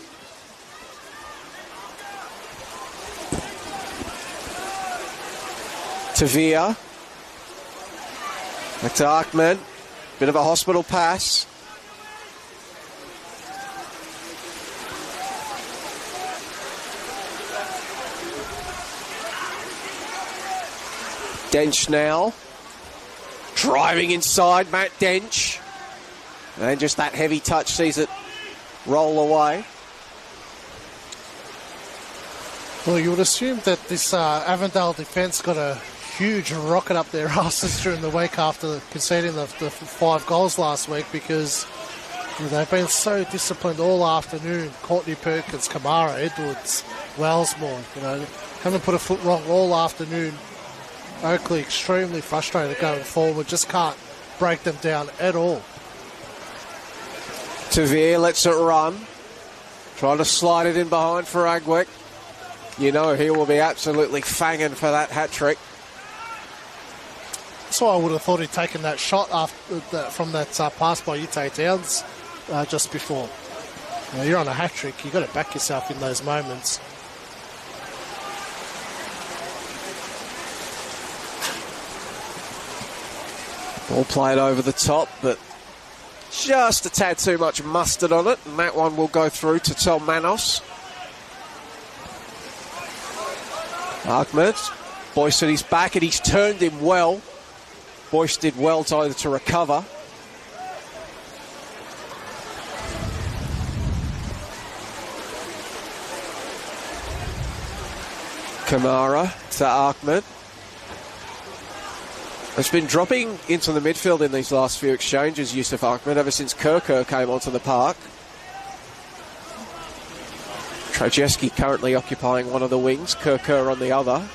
Tavia. Back to Ahmed. Bit of a hospital pass. Dench now. Driving inside, Matt Dench. And just that heavy touch sees it roll away. Well, you would assume that this Avondale defence got a huge rocket up their asses during the week after conceding the 5 goals last week, because they've been so disciplined all afternoon. Courtney Perkins, Kamara, Edwards, Wellsmore, haven't put a foot wrong all afternoon. Oakleigh extremely frustrated going forward, just can't break them down at all. Tavir lets it run, trying to slide it in behind for Aguek. He will be absolutely fanging for that hat-trick. That's why I would have thought he'd taken that shot from that pass by Ute Downs just before. You're on a hat-trick, you've got to back yourself in those moments. Ball played over the top, but just a tad too much mustard on it, and that one will go through to Tom Manos. Ahmed, Boyce at his back, and he's turned him well. Boyce did well to recover. Kamara to Ahmed. Has been dropping into the midfield in these last few exchanges, Yusuf Ahmed, ever since Kirker came onto the park. Trajeski currently occupying one of the wings, Kirker on the other.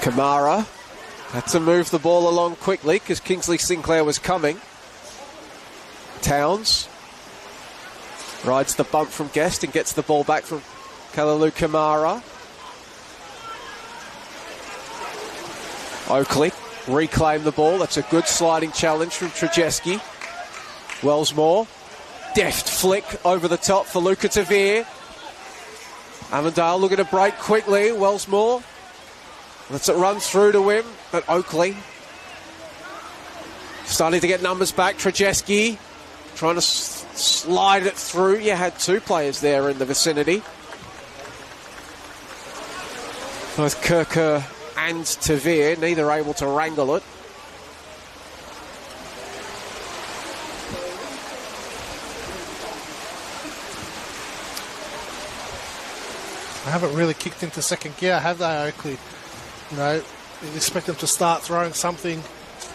Kamara had to move the ball along quickly because Kingsley Sinclair was coming. Towns rides the bump from Guest and gets the ball back from Kalalu Kamara. Oakleigh reclaim the ball. That's a good sliding challenge from Trajeski. Wellsmore. Deft flick over the top for Luca Tavir. Avondale looking to break quickly. Wellsmore lets it run through to him, but Oakleigh starting to get numbers back. Trajeski trying to slide it through. You had 2 players there in the vicinity. Both Kirker and Tavir, neither able to wrangle it. They haven't really kicked into second gear, have they, Oakleigh? You'd expect them to start throwing something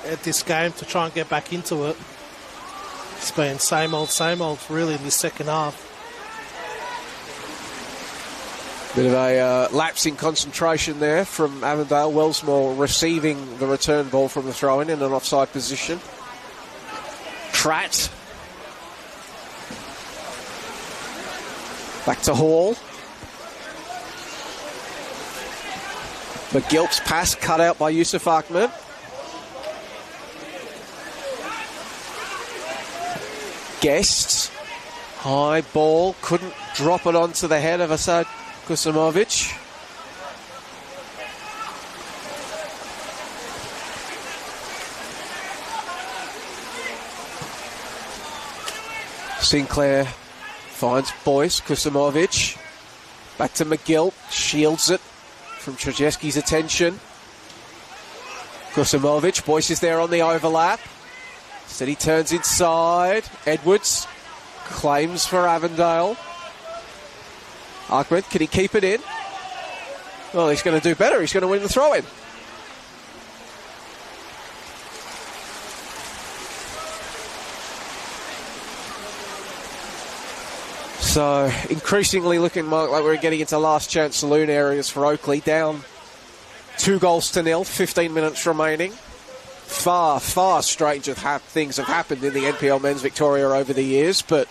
at this game to try and get back into it. It's been same old, really, in this second half. Bit of a lapse in concentration there from Avondale. Wellsmore receiving the return ball from the throw-in in an offside position. Tratt. Back to Hall. McGilt's pass cut out by Yusuf Ahmed. Guest. High ball. Couldn't drop it onto the head of Asad Kusimovic. Sinclair finds Boyce. Kusimovic. Back to McGilt. Shields it from Trajeski's attention. Kusimovic. Boyce is there on the overlap. Instead he turns inside. Edwards claims for Avondale. Ahmed, can he keep it in? Well, he's going to do better. He's going to win the throw-in. So increasingly looking like we're getting into last chance saloon areas for Oakleigh. Down 2-0, 15 minutes remaining. Far, far stranger things have happened in the NPL Men's Victoria over the years, but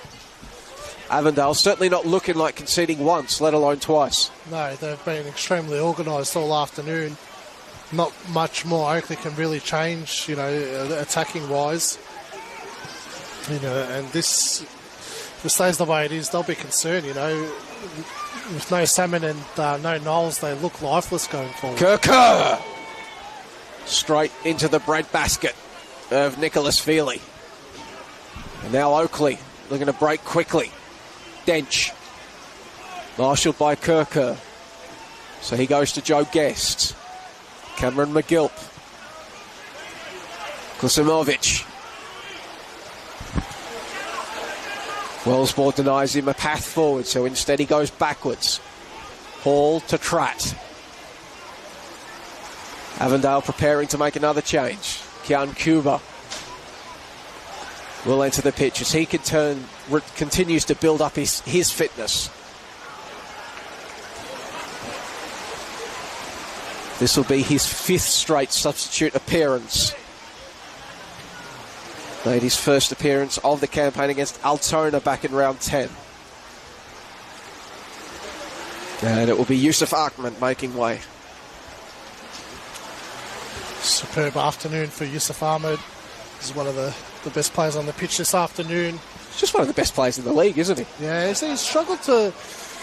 Avondale certainly not looking like conceding once, let alone twice. No, they've been extremely organised all afternoon. Not much more Oakleigh can really change, attacking wise. And this, if it stays the way it is, they'll be concerned, With no Salmon and no Knowles, they look lifeless going forward. Kerker! Straight into the bread basket of Nicholas Feely. And now Oakleigh looking to break quickly. Dench. Marshalled by Kerker. So he goes to Joe Guest. Cameron McGilp. Kusimovic. Wellsbore denies him a path forward, so instead he goes backwards. Hall to Tratt. Avondale preparing to make another change. Kian Cuba will enter the pitch as he continues to build up his fitness. This will be his 5th straight substitute appearance. Made his first appearance of the campaign against Altona back in round 10. And it will be Yusuf Ahmed making way. Superb afternoon for Yusuf Ahmed. He's one of the best players on the pitch this afternoon. He's just one of the best players in the league, isn't he? Yeah, he's struggled to...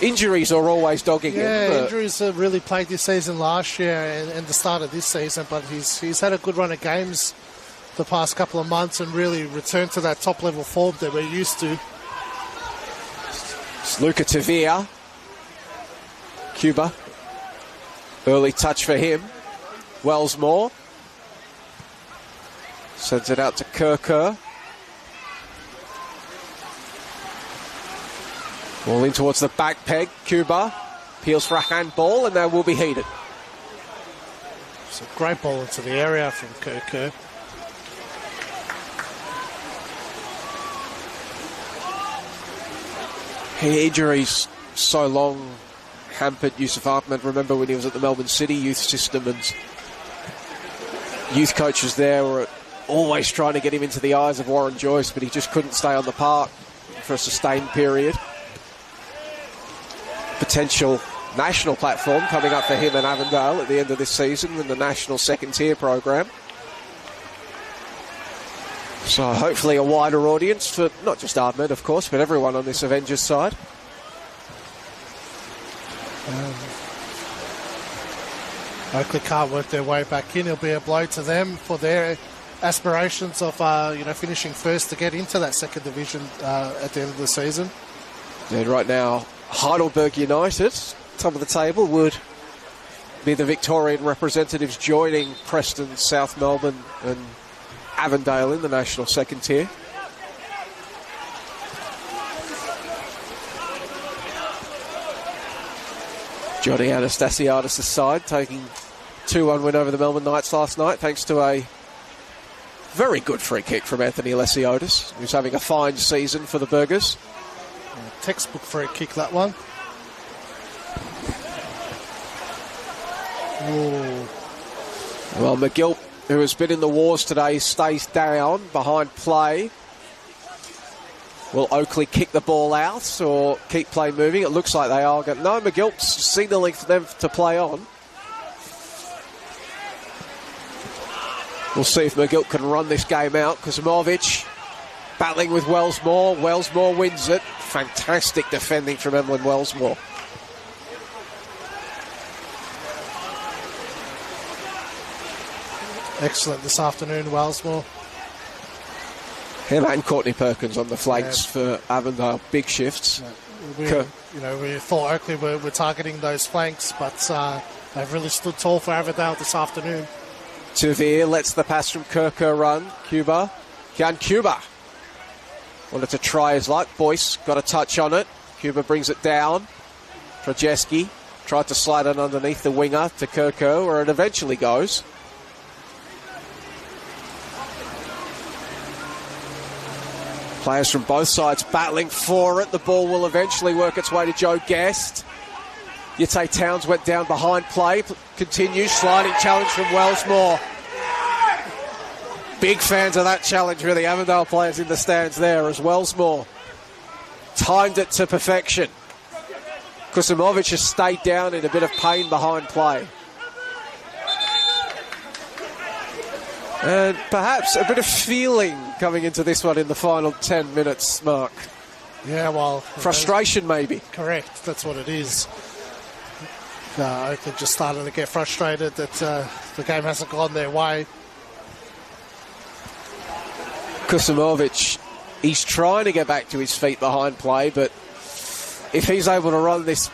Injuries are always dogging him. Yeah, injuries have really plagued this season last year and the start of this season, but he's had a good run of games the past couple of months and really returned to that top level form that we're used to. It's Luca Tavia. Cuba. Early touch for him. Wellsmore. Sends it out to Kerker. Ball in towards the back peg. Cuba peels for a handball and that will be heated. It's a great ball into the area from Kerker. Injuries so long hampered Yusuf Ahmed. Remember when he was at the Melbourne City youth system and youth coaches there were always trying to get him into the eyes of Warren Joyce, but he just couldn't stay on the park for a sustained period. Potential national platform coming up for him and Avondale at the end of this season in the national second tier program. So hopefully a wider audience for not just Ahmed, of course, but everyone on this Avengers side. Oakleigh can't work their way back in. It'll be a blow to them for their aspirations of finishing first to get into that second division at the end of the season. And right now, Heidelberg United, top of the table, would be the Victorian representatives joining Preston, South Melbourne and Avondale in the national second tier. Johnny Anastasiadis' side taking 2-1 win over the Melbourne Knights last night thanks to a very good free kick from Anthony Lesiotis, who's having a fine season for the Burgers. Textbook free kick, that one. Ooh. Well, McGill, who has been in the wars today, stays down behind play. Will Oakleigh kick the ball out or keep play moving? It looks like they are. No, McGill's signalling for them to play on. We'll see if McGill can run this game out. Kusimovic battling with Wellsmore. Wellsmore wins it. Fantastic defending from Emlyn Wellsmore. Excellent this afternoon, Wellsmore. Him and Courtney Perkins on the flanks for Avondale. Big shifts. Yeah, we thought Oakleigh were targeting those flanks, but they've really stood tall for Avondale this afternoon. Tavir lets the pass from Kerker run. Cuba. Cuba wanted to try his luck. Boyce got a touch on it. Cuba brings it down. Trajeski tried to slide it underneath the winger to Kerker, where it eventually goes. Players from both sides battling for it. The ball will eventually work its way to Joe Guest. Yate Towns went down behind play. Continues. Sliding challenge from Wellsmore. Big fans of that challenge for the Avondale players in the stands there as Wellsmore timed it to perfection. Kusimovic has stayed down in a bit of pain behind play. And perhaps a bit of feeling coming into this one in the final 10 minutes, Mark. Yeah, well... Frustration, maybe. Correct, that's what it is. Oakleigh just starting to get frustrated that the game hasn't gone their way. Kusimovic, he's trying to get back to his feet behind play, but if he's able to run this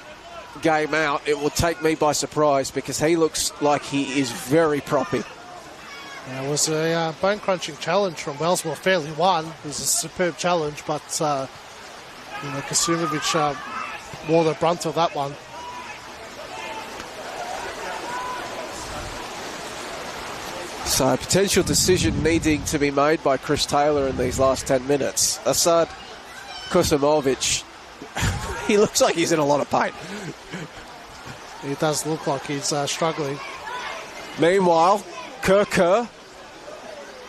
game out, it will take me by surprise because he looks like he is very proppy. It was a bone-crunching challenge from Wellsmore, fairly won. It was a superb challenge, but Kusimovic wore the brunt of that one. So a potential decision needing to be made by Chris Taylor in these last 10 minutes. Asad Kusimovic, he looks like he's in a lot of pain. He does look like he's struggling. Meanwhile, Kerr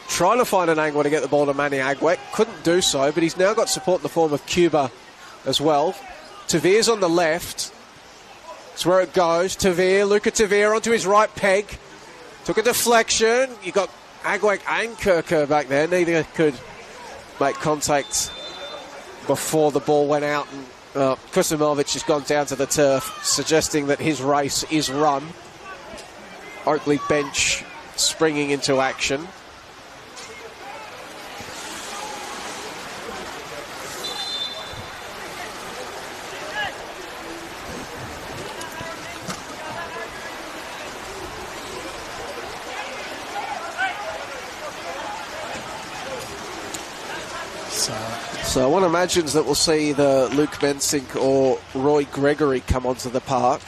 trying to find an angle to get the ball to Manny Aguek. Couldn't do so, but he's now got support in the form of Cuba as well. Tavir's on the left. That's where it goes. Luca Tavir onto his right peg. Took a deflection. You got Aguek and Kerr back there. Neither could make contact before the ball went out. And Kusimovic has gone down to the turf, suggesting that his race is run. Oakleigh bench springing into action. So one imagines that we'll see the Luke Bensink or Roy Gregory come onto the park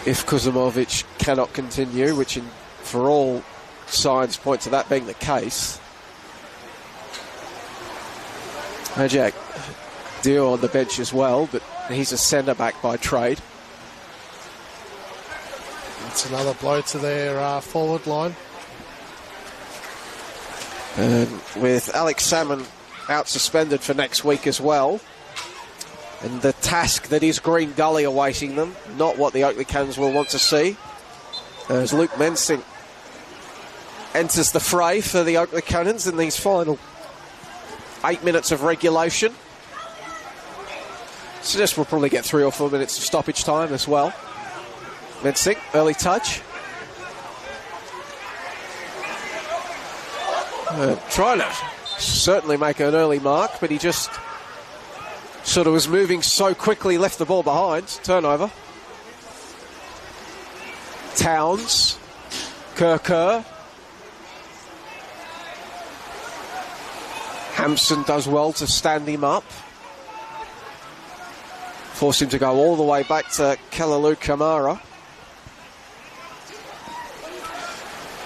if Kusimovic cannot continue, which for all signs point to that being the case. Aguek Dio on the bench as well, but he's a centre-back by trade. It's another blow to their forward line. With Alex Salmon out suspended for next week as well. And the task that is Green Gully awaiting them, not what the Oakleigh Cannons will want to see. As Luke Mensink enters the fray for the Oakleigh Cannons in these final 8 minutes of regulation. Suggest we'll probably get 3 or 4 minutes of stoppage time as well. Mensink, early touch. Trying to certainly make an early mark, but he just sort of was moving so quickly, left the ball behind. Turnover. Towns. Kerr. Hampson does well to stand him up. Force him to go all the way back to Kalalu Kamara.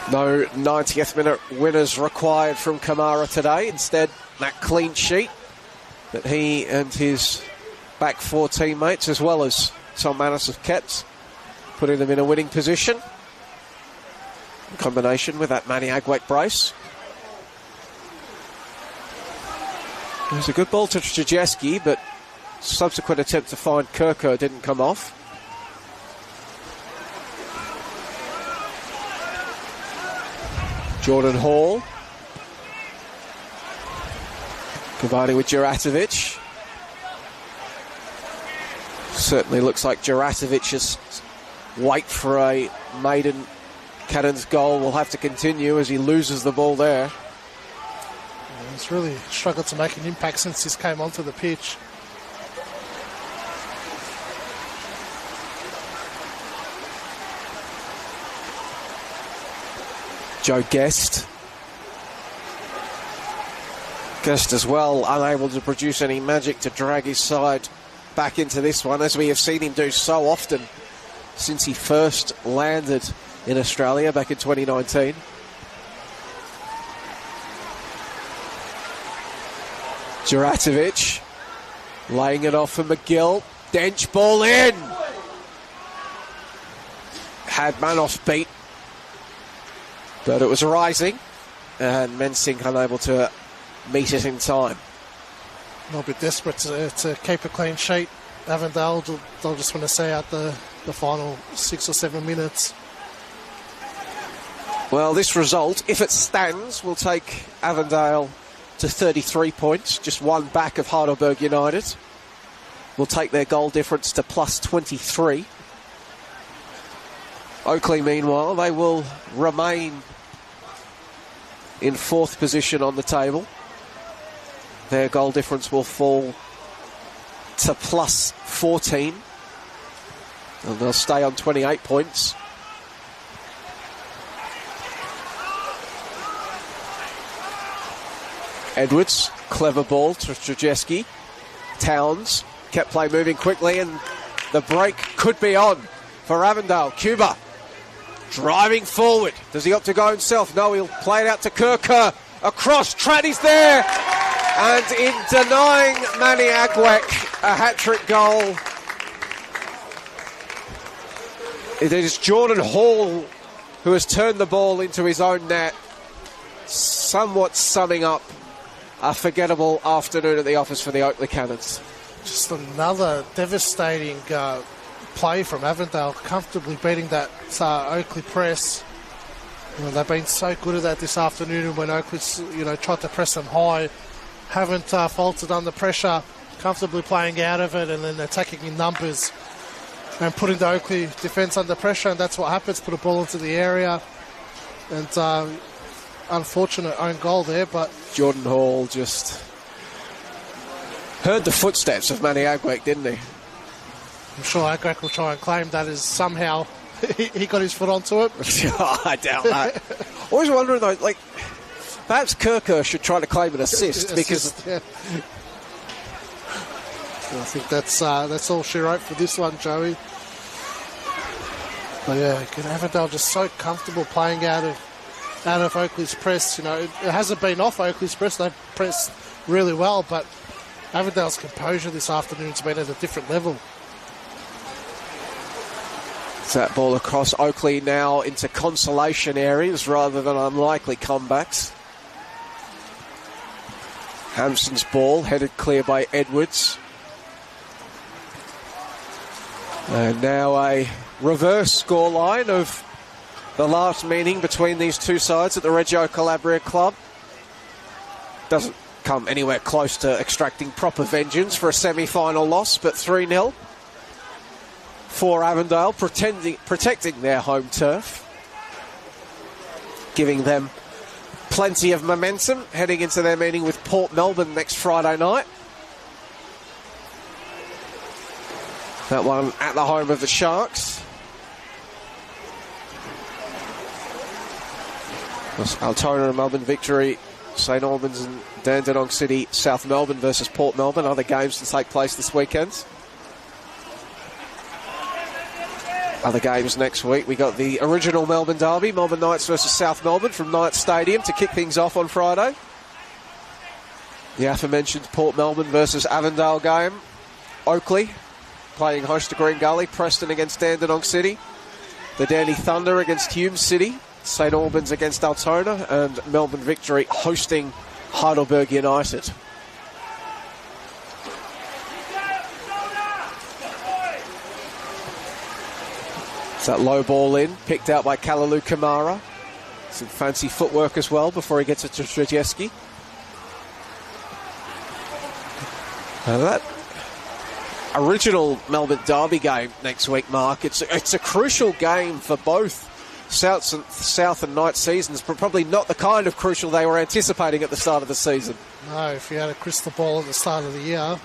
No 90th minute winners required from Kamara today. Instead, that clean sheet that he and his back 4 teammates, as well as Tom Manus, have kept, putting them in a winning position. In combination with that Manny Aguek brace. It was a good ball to Trzajeski, but subsequent attempt to find Kerr didn't come off. Jordan Hall. Combining with Juratovic. Certainly looks like Juratovic's wait for a maiden Cannons goal will have to continue as he loses the ball there. He's really struggled to make an impact since he came onto the pitch. Joe Guest as well, unable to produce any magic to drag his side back into this one, as we have seen him do so often since he first landed in Australia back in 2019. Juratovic laying it off for McGill. Dench ball in. Had Manos beat, but it was rising, and Mensing unable to meet it in time. A little bit desperate to keep a clean sheet. Avondale, they'll just want to see out the final 6 or 7 minutes. Well, this result, if it stands, will take Avondale to 33 points, just one back of Heidelberg United. Will take their goal difference to plus 23. Oakleigh, meanwhile, they will remain in 4th position on the table. Their goal difference will fall to plus 14. And they'll stay on 28 points. Edwards, clever ball to Strzelecki. Towns kept play moving quickly, and the break could be on for Avondale. Cuba driving forward. Does he opt to go himself? No, he'll play it out to Kirker. Across, Traddy's there. And in denying Manny Aguek a hat-trick goal, it is Jordan Hall who has turned the ball into his own net, somewhat summing up a forgettable afternoon at the office for the Oakleigh Cannons. Just another devastating play from Avondale, comfortably beating that Oakleigh press. They've been so good at that this afternoon, and when Oakleigh's tried to press them high, haven't faltered under pressure, comfortably playing out of it and then attacking in numbers and putting the Oakleigh defence under pressure, and that's what happens. Put a ball into the area, and unfortunate own goal there, but Jordan Hall just heard the footsteps of Manny Aguek, didn't he? I'm sure Aguek will try and claim that as somehow he got his foot onto it. I doubt that. Always wondering though, like, perhaps Kirker should try to claim an assist because yeah. I think that's all she wrote for this one, Joey. But yeah, Avondale just so comfortable playing out of Oakleigh's press. It hasn't been off Oakleigh's press. They've pressed really well, but Avondale's composure this afternoon's been at a different level. That ball across Oakleigh now into consolation areas rather than unlikely comebacks. Hampson's ball headed clear by Edwards. And now a reverse scoreline of the last meeting between these two sides at the Reggio Calabria Club. Doesn't come anywhere close to extracting proper vengeance for a semi-final loss, but 3-0 for Avondale, protecting their home turf, giving them plenty of momentum heading into their meeting with Port Melbourne next Friday night. That one at the home of the Sharks. Altona and Melbourne victory. St Albans and Dandenong City, South Melbourne versus Port Melbourne. Other games to take place this weekend. Other games next week. We got the original Melbourne derby, Melbourne Knights versus South Melbourne from Knights Stadium to kick things off on Friday. The aforementioned Port Melbourne versus Avondale game. Oakleigh playing host to Green Gully. Preston against Dandenong City. The Danny Thunder against Hume City. St Albans against Altona. And Melbourne Victory hosting Heidelberg United. That low ball in, picked out by Kalalu Kamara. Some fancy footwork as well before he gets it to Strzelecki. That original Melbourne derby game next week, Mark, it's a crucial game for both South and Knight seasons, but probably not the kind of crucial they were anticipating at the start of the season. No, if you had a crystal ball at the start of the year, I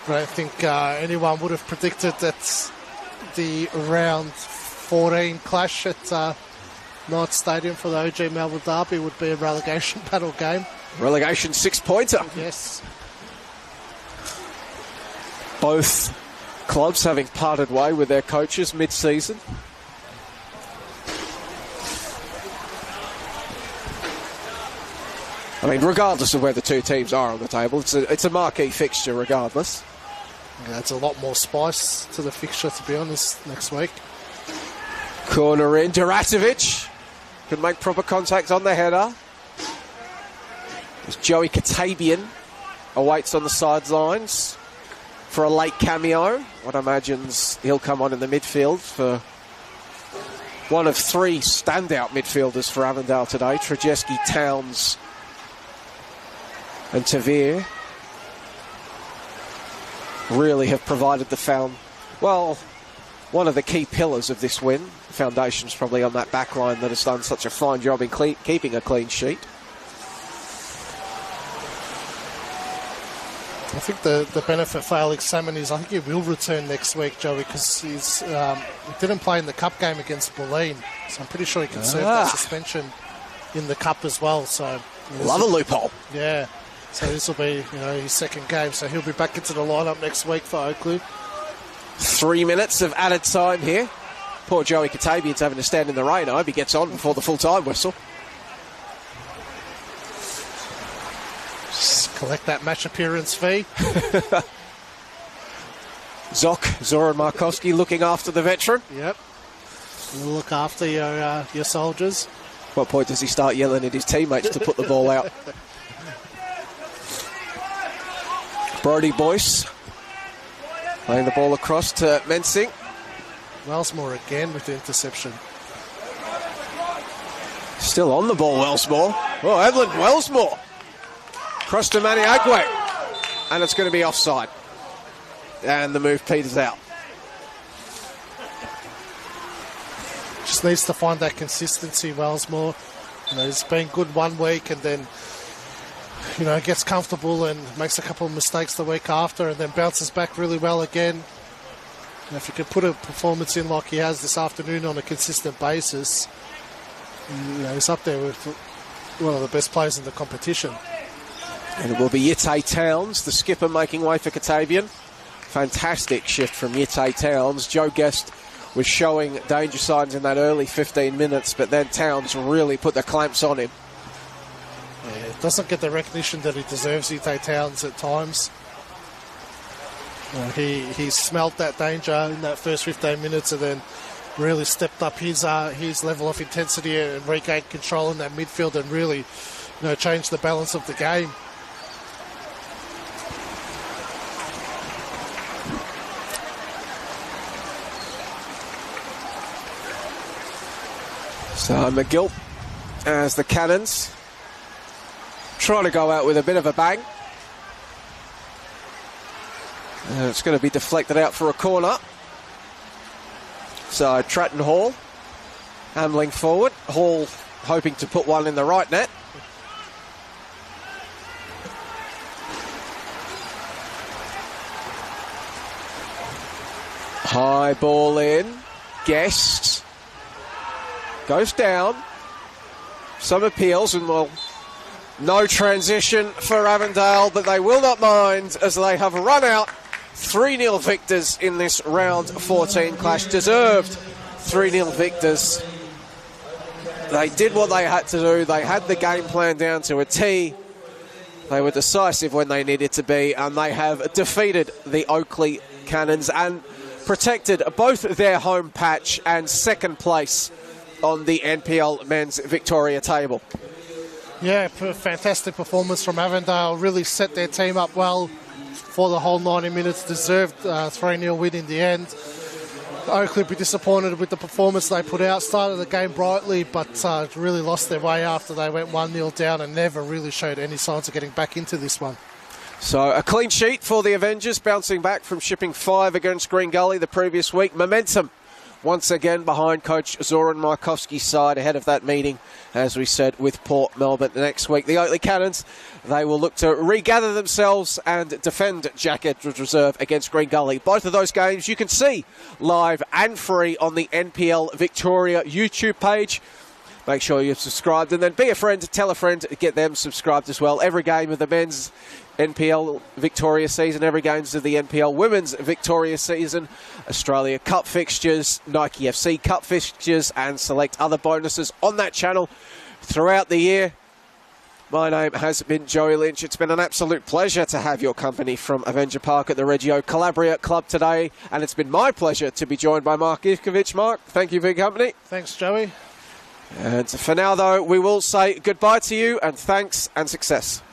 don't think anyone would have predicted that the round 14 clash at Knight Stadium for the OG Melbourne derby would be a relegation battle game. Relegation 6-pointer. Yes. Both clubs having parted way with their coaches mid-season. I mean, regardless of where the two teams are on the table, it's a marquee fixture regardless. Yeah, it's a lot more spice to the fixture, to be honest, next week. Corner in, Duratovic can make proper contact on the header. As Joey Katabian awaits on the sidelines for a late cameo. One imagines he'll come on in the midfield for one of three standout midfielders for Avondale today. Trajeski, Towns and Tavir really have provided one of the key pillars of this win. The foundation's probably on that back line that has done such a fine job in keeping a clean sheet. I think the benefit for Alex Salmon is I think he will return next week, Joey, because he didn't play in the cup game against Bulleen, so I'm pretty sure he can serve that suspension in the cup as well. So love a loophole. Yeah. So this will be, his second game. So he'll be back into the lineup next week for Oakleigh. 3 minutes of added time here. Poor Joey Katabian's having to stand in the rain. I hope he gets on before the full-time whistle. Just collect that match appearance fee. Zoran Markowski looking after the veteran. Yep. We'll look after your soldiers. What point does he start yelling at his teammates to put the ball out? Brody Boyce playing the ball across to Mensing. Wellsmore again with the interception. Still on the ball, Wellsmore. Oh, Evelyn Wellsmore. Cross to Manny Aguek. And it's going to be offside. And the move peters out. Just needs to find that consistency, Wellsmore. He's been good 1 week and then gets comfortable and makes a couple of mistakes the week after and then bounces back really well again. And if you could put a performance in like he has this afternoon on a consistent basis, he's up there with one of the best players in the competition. And it will be Yitte Towns, the skipper, making way for Katabian. Fantastic shift from Yitte Towns. Joe Guest was showing danger signs in that early 15 minutes, but then Towns really put the clamps on him. Yeah, doesn't get the recognition that he deserves, Yitte Towns, at times. He smelt that danger in that first 15 minutes and then really stepped up his level of intensity and regained control in that midfield and really changed the balance of the game. So McGill as the Cannons trying to go out with a bit of a bang. It's going to be deflected out for a corner. So Tratton Hall ambling forward. Hall hoping to put one in the right net. High ball in. Guest goes down. Some appeals and no transition for Avondale, but they will not mind as they have run out 3-0 victors in this round 14 clash. Deserved 3-0 victors. They did what they had to do. They had the game plan down to a T. They were decisive when they needed to be, and they have defeated the Oakleigh Cannons and protected both their home patch and second place on the NPL Men's Victoria table. Yeah, fantastic performance from Avondale. Really set their team up well for the whole 90 minutes. Deserved 3-0 win in the end. Oakleigh be disappointed with the performance they put out. Started the game brightly, but really lost their way after they went 1-0 down and never really showed any signs of getting back into this one. So a clean sheet for the Avengers, bouncing back from shipping 5 against Green Gully the previous week. Momentum once again behind coach Zoran Markowski's side ahead of that meeting, as we said, with Port Melbourne next week. The Oakleigh Cannons, they will look to regather themselves and defend Jack Edwards Reserve against Green Gully. Both of those games you can see live and free on the NPL Victoria YouTube page. Make sure you're subscribed and then be a friend, tell a friend, get them subscribed as well. Every game of the men's NPL Victoria season, every games of the NPL Women's Victoria season, Australia Cup fixtures, Nike FC Cup fixtures, and select other bonuses on that channel throughout the year. My name has been Joey Lynch. It's been an absolute pleasure to have your company from Avenger Park at the Reggio Calabria Club today, and it's been my pleasure to be joined by Mark Ivkovic. Mark, thank you for your company. Thanks, Joey. And for now, though, we will say goodbye to you, and thanks and success.